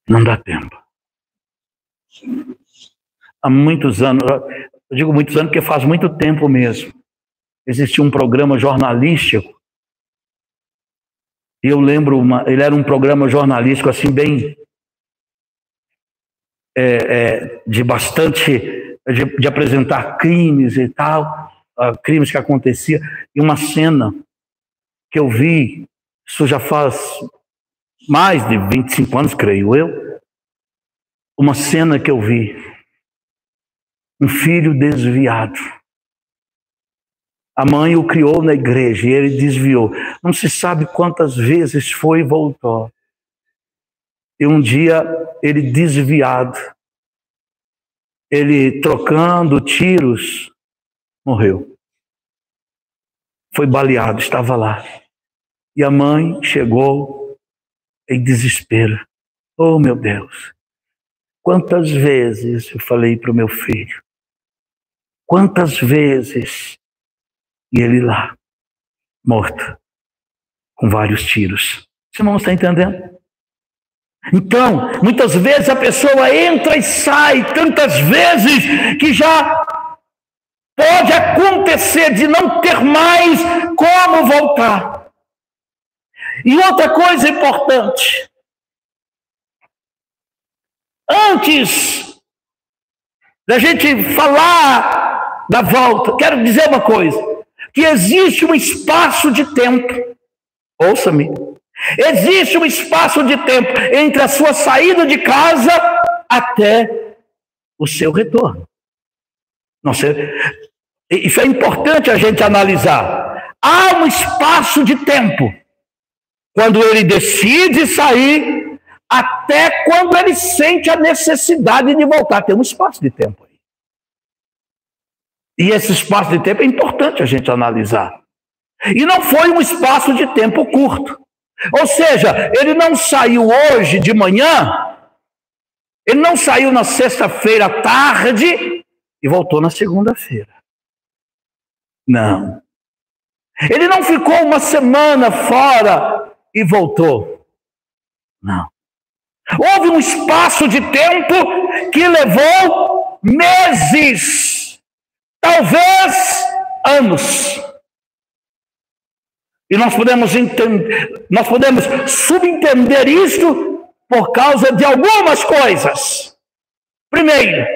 Não dá tempo. Há muitos anos, Eu digo muitos anos porque faz muito tempo mesmo. Existia um programa jornalístico, e eu lembro, ele era um programa jornalístico assim bem, de bastante, de apresentar crimes e tal, crimes que aconteciam, e uma cena que eu vi, isso já faz mais de 25 anos, creio eu, uma cena que eu vi, um filho desviado. A mãe o criou na igreja e ele desviou. Não se sabe quantas vezes foi e voltou. E um dia ele desviado, ele trocando tiros, morreu. Foi baleado, estava lá. E a mãe chegou em desespero. Oh, meu Deus! Quantas vezes eu falei para o meu filho? Quantas vezes? E ele lá, morto, com vários tiros. Você não está entendendo? Então, muitas vezes a pessoa entra e sai, tantas vezes que já pode acontecer de não ter mais como voltar. E outra coisa importante, antes da gente falar da volta, quero dizer uma coisa, que existe um espaço de tempo, ouça-me, existe um espaço de tempo entre a sua saída de casa até o seu retorno. Não sei, isso é importante a gente analisar. Há um espaço de tempo quando ele decide sair até quando ele sente a necessidade de voltar. Tem um espaço de tempo aí. E esse espaço de tempo é importante a gente analisar. E não foi um espaço de tempo curto. Ou seja, ele não saiu hoje de manhã, ele não saiu na sexta-feira à tarde e voltou na segunda-feira. Não. Ele não ficou uma semana fora e voltou. Não. Houve um espaço de tempo que levou meses, talvez anos. E nós podemos entender, nós podemos subentender isto por causa de algumas coisas. Primeiro,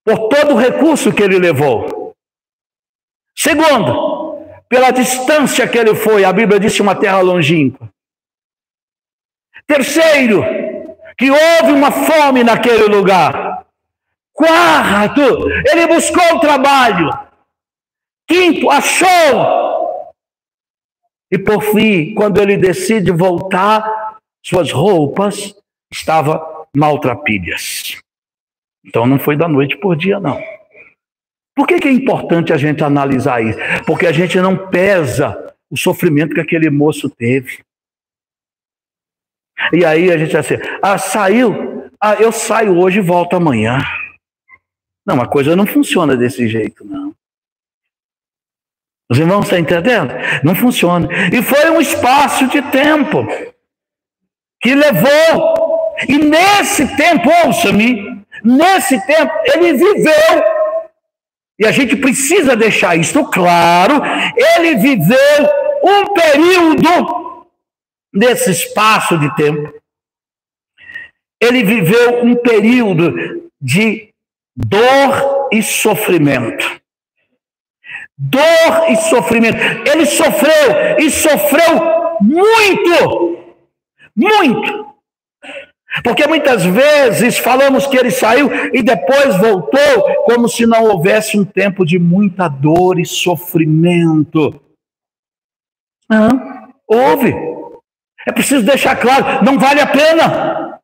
por todo o recurso que ele levou. Segundo, pela distância que ele foi, a Bíblia diz uma terra longínqua. Terceiro, que houve uma fome naquele lugar. Quarto, ele buscou trabalho. Quinto, achou. E por fim, quando ele decide voltar, suas roupas estavam maltrapilhas. Então não foi da noite por dia, não. Por que é importante a gente analisar isso? Porque a gente não pesa o sofrimento que aquele moço teve. E aí a gente assim, saiu, eu saio hoje e volto amanhã. Não, a coisa não funciona desse jeito, não. Os irmãos estão entendendo? Não funciona. E foi um espaço de tempo que levou. E nesse tempo, ouça-me, nesse tempo ele viveu. E a gente precisa deixar isso claro. Ele viveu um período nesse espaço de tempo. Ele viveu um período de dor e sofrimento. Dor e sofrimento. Ele sofreu e sofreu muito. Muito. Porque muitas vezes falamos que ele saiu e depois voltou como se não houvesse um tempo de muita dor e sofrimento. Não, houve. É preciso deixar claro, não vale a pena.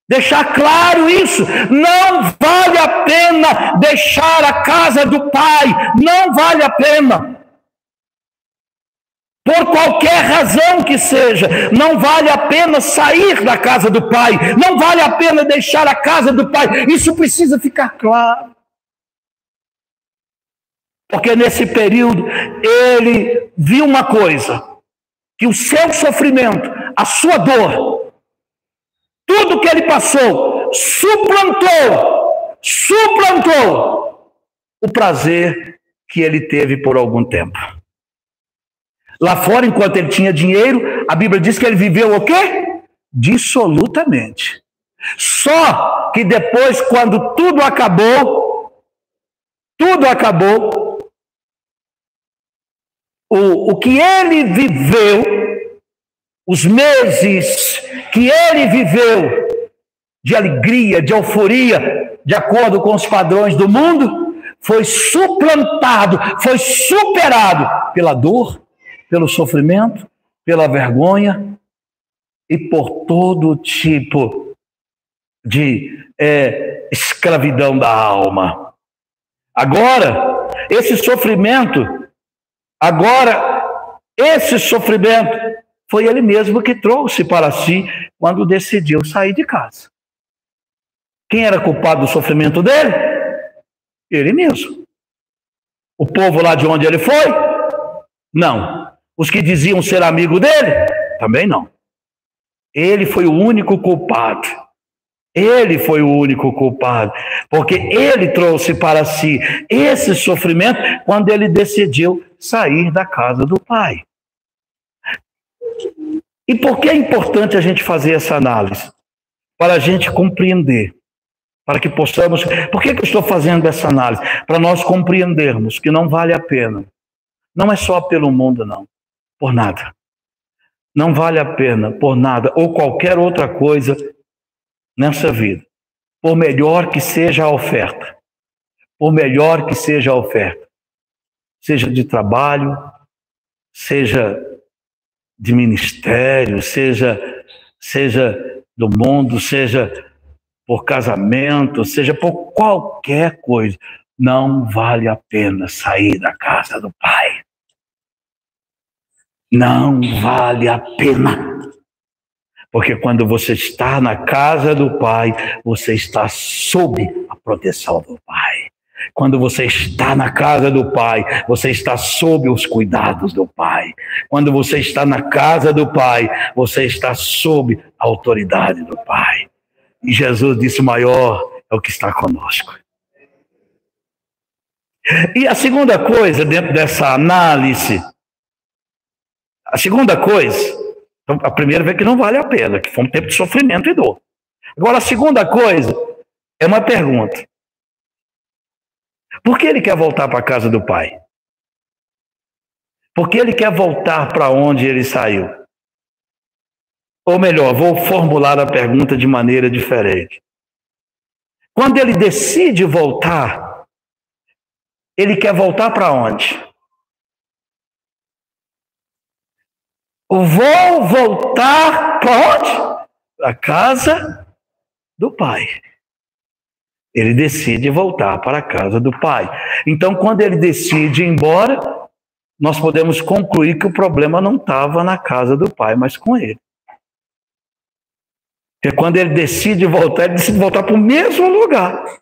Deixar claro isso, não vale a pena deixar a casa do Pai, não vale a pena. Por qualquer razão que seja, não vale a pena sair da casa do Pai, não vale a pena deixar a casa do Pai, isso precisa ficar claro. Porque nesse período ele viu uma coisa, que o seu sofrimento, a sua dor, tudo que ele passou, suplantou suplantou o prazer que ele teve por algum tempo. Lá fora, enquanto ele tinha dinheiro, a Bíblia diz que ele viveu o quê? Dissolutamente. Só que depois, quando tudo acabou, o que ele viveu, os meses que ele viveu de alegria, de euforia, de acordo com os padrões do mundo, foi suplantado, foi superado pela dor, pelo sofrimento, pela vergonha e por todo tipo de escravidão da alma. Agora, esse sofrimento foi ele mesmo que trouxe para si quando decidiu sair de casa. Quem era culpado do sofrimento dele? Ele mesmo. O povo lá de onde ele foi? Não. Os que diziam ser amigo dele? Também não. Ele foi o único culpado. Ele foi o único culpado. Porque ele trouxe para si esse sofrimento quando ele decidiu sair da casa do Pai. E por que é importante a gente fazer essa análise? Para a gente compreender. Para que possamos... Por que eu estou fazendo essa análise? Para nós compreendermos que não vale a pena. Não é só pelo mundo, não. Por nada. Não vale a pena por nada ou qualquer outra coisa nessa vida. Por melhor que seja a oferta. Por melhor que seja a oferta. Seja de trabalho, seja de ministério, seja do mundo, seja por casamento, seja por qualquer coisa. Não vale a pena sair da casa do Pai. Não vale a pena. Porque quando você está na casa do Pai, você está sob a proteção do Pai. Quando você está na casa do Pai, você está sob os cuidados do Pai. Quando você está na casa do Pai, você está sob a autoridade do Pai. E Jesus disse: maior é o que está conosco. E a segunda coisa dentro dessa análise, a segunda coisa, a primeira vez que não vale a pena, que foi um tempo de sofrimento e dor. Agora a segunda coisa é uma pergunta. Por que ele quer voltar para a casa do Pai? Por que ele quer voltar para onde ele saiu? Ou melhor, vou formular a pergunta de maneira diferente. Quando ele decide voltar, ele quer voltar para onde? Vou voltar para onde? Para a casa do Pai. Ele decide voltar para a casa do Pai. Então, quando ele decide ir embora, nós podemos concluir que o problema não estava na casa do Pai, mas com ele. Porque quando ele decide voltar para o mesmo lugar.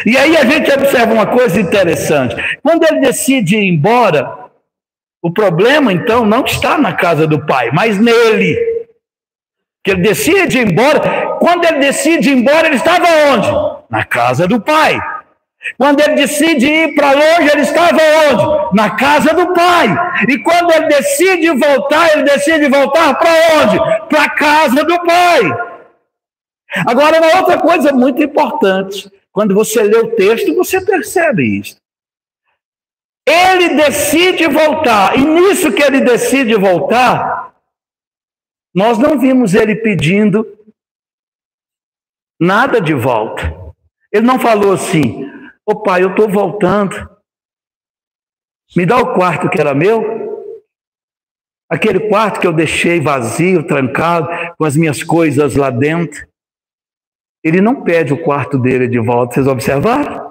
E aí a gente observa uma coisa interessante. Quando ele decide ir embora, o problema, então, não está na casa do Pai, mas nele. Que ele decide ir embora. Quando ele decide ir embora, ele estava onde? Na casa do Pai. Quando ele decide ir para longe, ele estava onde? Na casa do Pai. E quando ele decide voltar para onde? Para a casa do Pai. Agora, uma outra coisa muito importante. Quando você lê o texto, você percebe isso. Ele decide voltar. E nisso que ele decide voltar, nós não vimos ele pedindo nada de volta. Ele não falou assim: ô pai, eu estou voltando, me dá o quarto que era meu, aquele quarto que eu deixei vazio, trancado, com as minhas coisas lá dentro. Ele não pede o quarto dele de volta, vocês observaram?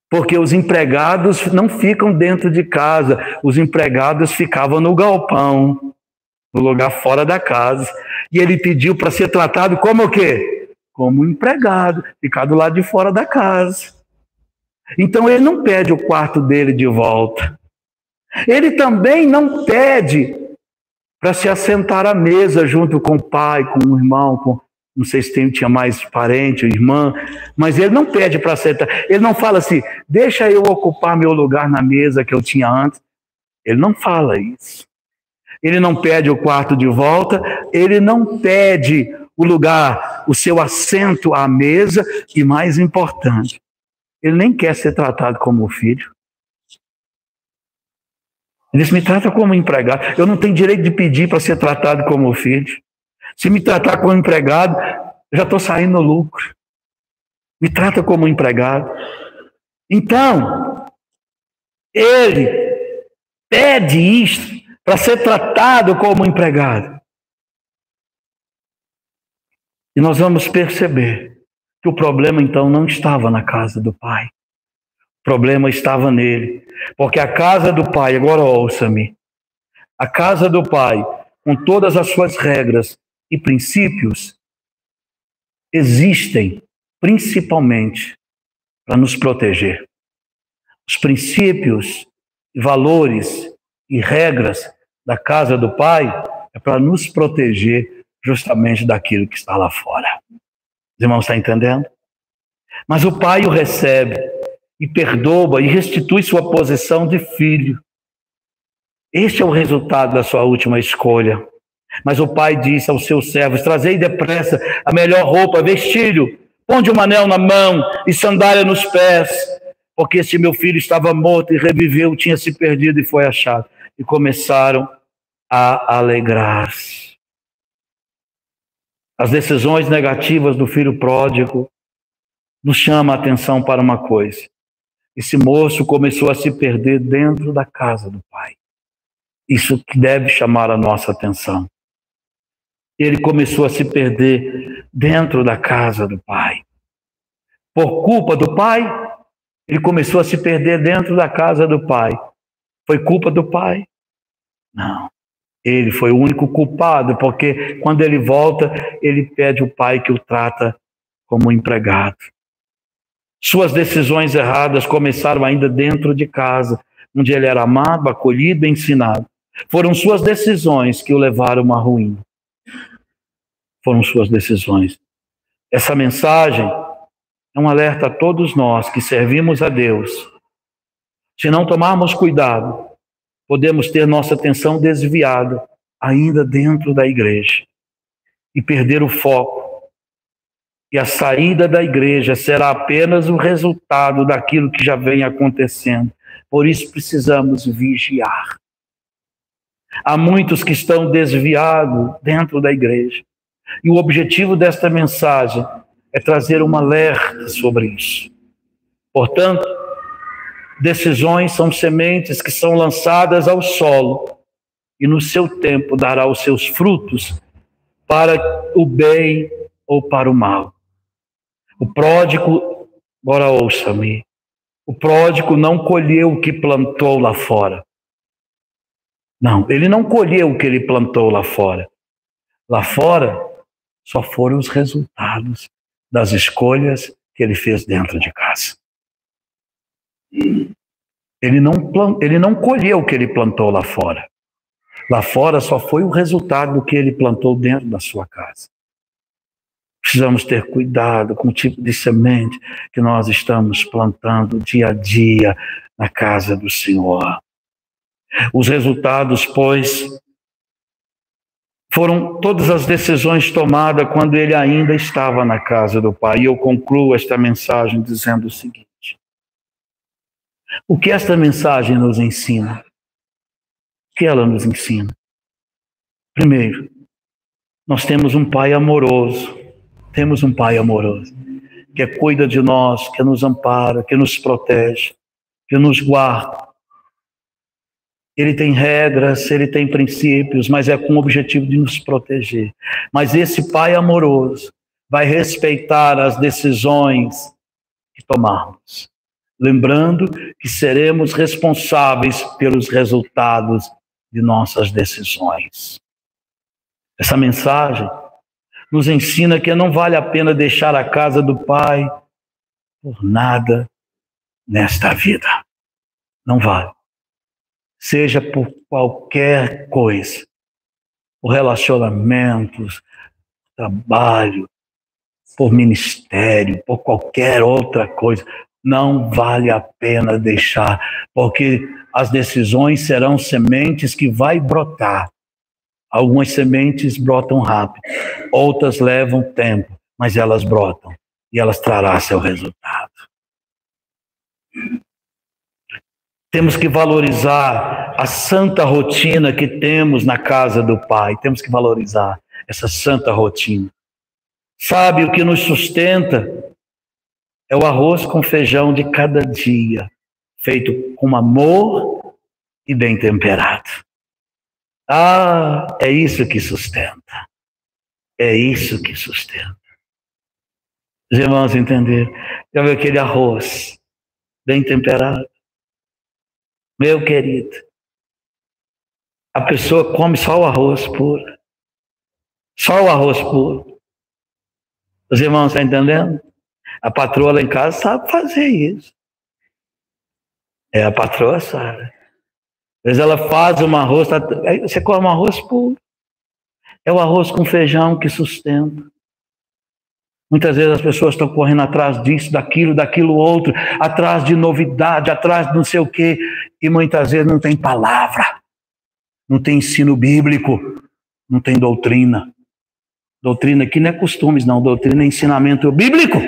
Porque os empregados não ficam dentro de casa, os empregados ficavam no galpão, no lugar fora da casa. E ele pediu para ser tratado como o quê? Como empregado, ficar do lado de fora da casa. Então ele não pede o quarto dele de volta. Ele também não pede para se assentar à mesa junto com o pai, com o irmão, Não sei se tinha mais parente ou irmã, mas ele não pede para aceitar. Ele não fala assim, deixa eu ocupar meu lugar na mesa que eu tinha antes. Ele não fala isso. Ele não pede o quarto de volta, ele não pede o lugar, o seu assento à mesa, e mais importante, ele nem quer ser tratado como filho. Ele diz, me trata como empregado. Eu não tenho direito de pedir para ser tratado como filho. Se me tratar como empregado, eu já estou saindo no lucro. Me trata como empregado. Então, ele pede isto para ser tratado como empregado. E nós vamos perceber que o problema, então, não estava na casa do pai. O problema estava nele. Porque a casa do pai, agora ouça-me, a casa do pai, com todas as suas regras e princípios, existem principalmente para nos proteger. Os princípios, valores e regras da casa do pai é para nos proteger justamente daquilo que está lá fora. Os irmãos estão entendendo? Mas o pai o recebe e perdoa e restitui sua posição de filho. Este é o resultado da sua última escolha. Mas o pai disse aos seus servos, trazei depressa a melhor roupa, vestilho, ponde um anel na mão e sandália nos pés, porque esse meu filho estava morto e reviveu, tinha se perdido e foi achado. E começaram a alegrar-se. As decisões negativas do filho pródigo nos chamam a atenção para uma coisa. Esse moço começou a se perder dentro da casa do pai. Isso que deve chamar a nossa atenção. Ele começou a se perder dentro da casa do pai. Por culpa do pai, ele começou a se perder dentro da casa do pai. Foi culpa do pai? Não. Ele foi o único culpado, porque quando ele volta, ele pede ao pai que o trata como empregado. Suas decisões erradas começaram ainda dentro de casa, onde ele era amado, acolhido e ensinado. Foram suas decisões que o levaram à ruína. Foram suas decisões. Essa mensagem é um alerta a todos nós que servimos a Deus. Se não tomarmos cuidado, podemos ter nossa atenção desviada ainda dentro da igreja e perder o foco. E a saída da igreja será apenas o resultado daquilo que já vem acontecendo. Por isso precisamos vigiar. Há muitos que estão desviados dentro da igreja. E o objetivo desta mensagem é trazer um alerta sobre isso. Portanto, decisões são sementes que são lançadas ao solo e no seu tempo dará os seus frutos para o bem ou para o mal. O pródigo, agora ouça-me, o pródigo não colheu o que plantou lá fora. Não, ele não colheu o que ele plantou lá fora. Lá fora só foram os resultados das escolhas que ele fez dentro de casa. Ele não colheu o que ele plantou lá fora. Lá fora só foi o resultado do que ele plantou dentro da sua casa. Precisamos ter cuidado com o tipo de semente que nós estamos plantando dia a dia na casa do Senhor. Os resultados, pois, foram todas as decisões tomadas quando ele ainda estava na casa do Pai. E eu concluo esta mensagem dizendo o seguinte: o que esta mensagem nos ensina? O que ela nos ensina? Primeiro, nós temos um Pai amoroso. Temos um Pai amoroso, que cuida de nós, que nos ampara, que nos protege, que nos guarda. Ele tem regras, ele tem princípios, mas é com o objetivo de nos proteger. Mas esse Pai amoroso vai respeitar as decisões que tomarmos, lembrando que seremos responsáveis pelos resultados de nossas decisões. Essa mensagem nos ensina que não vale a pena deixar a casa do Pai por nada nesta vida. Não vale. Seja por qualquer coisa. Por relacionamentos, trabalho, por ministério, por qualquer outra coisa. Não vale a pena deixar, porque as decisões serão sementes que vai brotar. Algumas sementes brotam rápido, outras levam tempo, mas elas brotam e elas trarão seu resultado. Temos que valorizar a santa rotina que temos na casa do Pai. Temos que valorizar essa santa rotina. Sabe, o que nos sustenta é o arroz com feijão de cada dia, feito com amor e bem temperado. Ah, é isso que sustenta. É isso que sustenta. Os irmãos entenderam? Já viu aquele arroz bem temperado? Meu querido, a pessoa come só o arroz puro. Só o arroz puro. Os irmãos estão entendendo? A patroa lá em casa sabe fazer isso. A patroa sabe. Às vezes ela faz um arroz, você come um arroz puro. É o arroz com feijão que sustenta. Muitas vezes as pessoas estão correndo atrás disso, daquilo outro, atrás de novidade, atrás de não sei o quê, e muitas vezes não tem palavra, não tem ensino bíblico, não tem doutrina. Doutrina aqui não é costumes, não. Doutrina é ensinamento bíblico.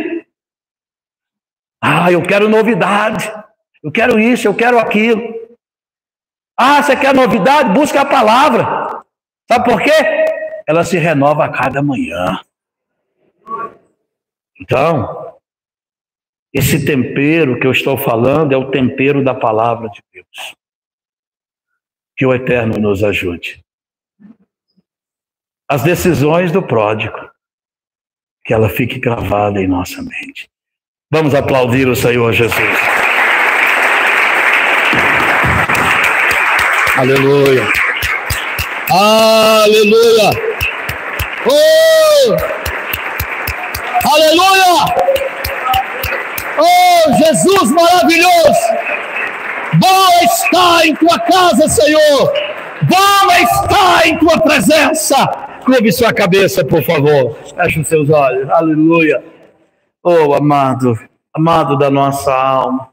Ah, eu quero novidade. Eu quero isso, eu quero aquilo. Ah, você quer novidade? Busca a palavra. Sabe por quê? Ela se renova a cada manhã. Então, esse tempero que eu estou falando é o tempero da palavra de Deus. Que o Eterno nos ajude. As decisões do pródigo, que ela fique gravada em nossa mente. Vamos aplaudir o Senhor Jesus. Aleluia. Aleluia. Oh! Aleluia. Oh, Jesus maravilhoso. Bom está em tua casa, Senhor. Bom está em tua presença. Curve sua cabeça, por favor. Feche os seus olhos. Aleluia. Oh, amado da nossa alma.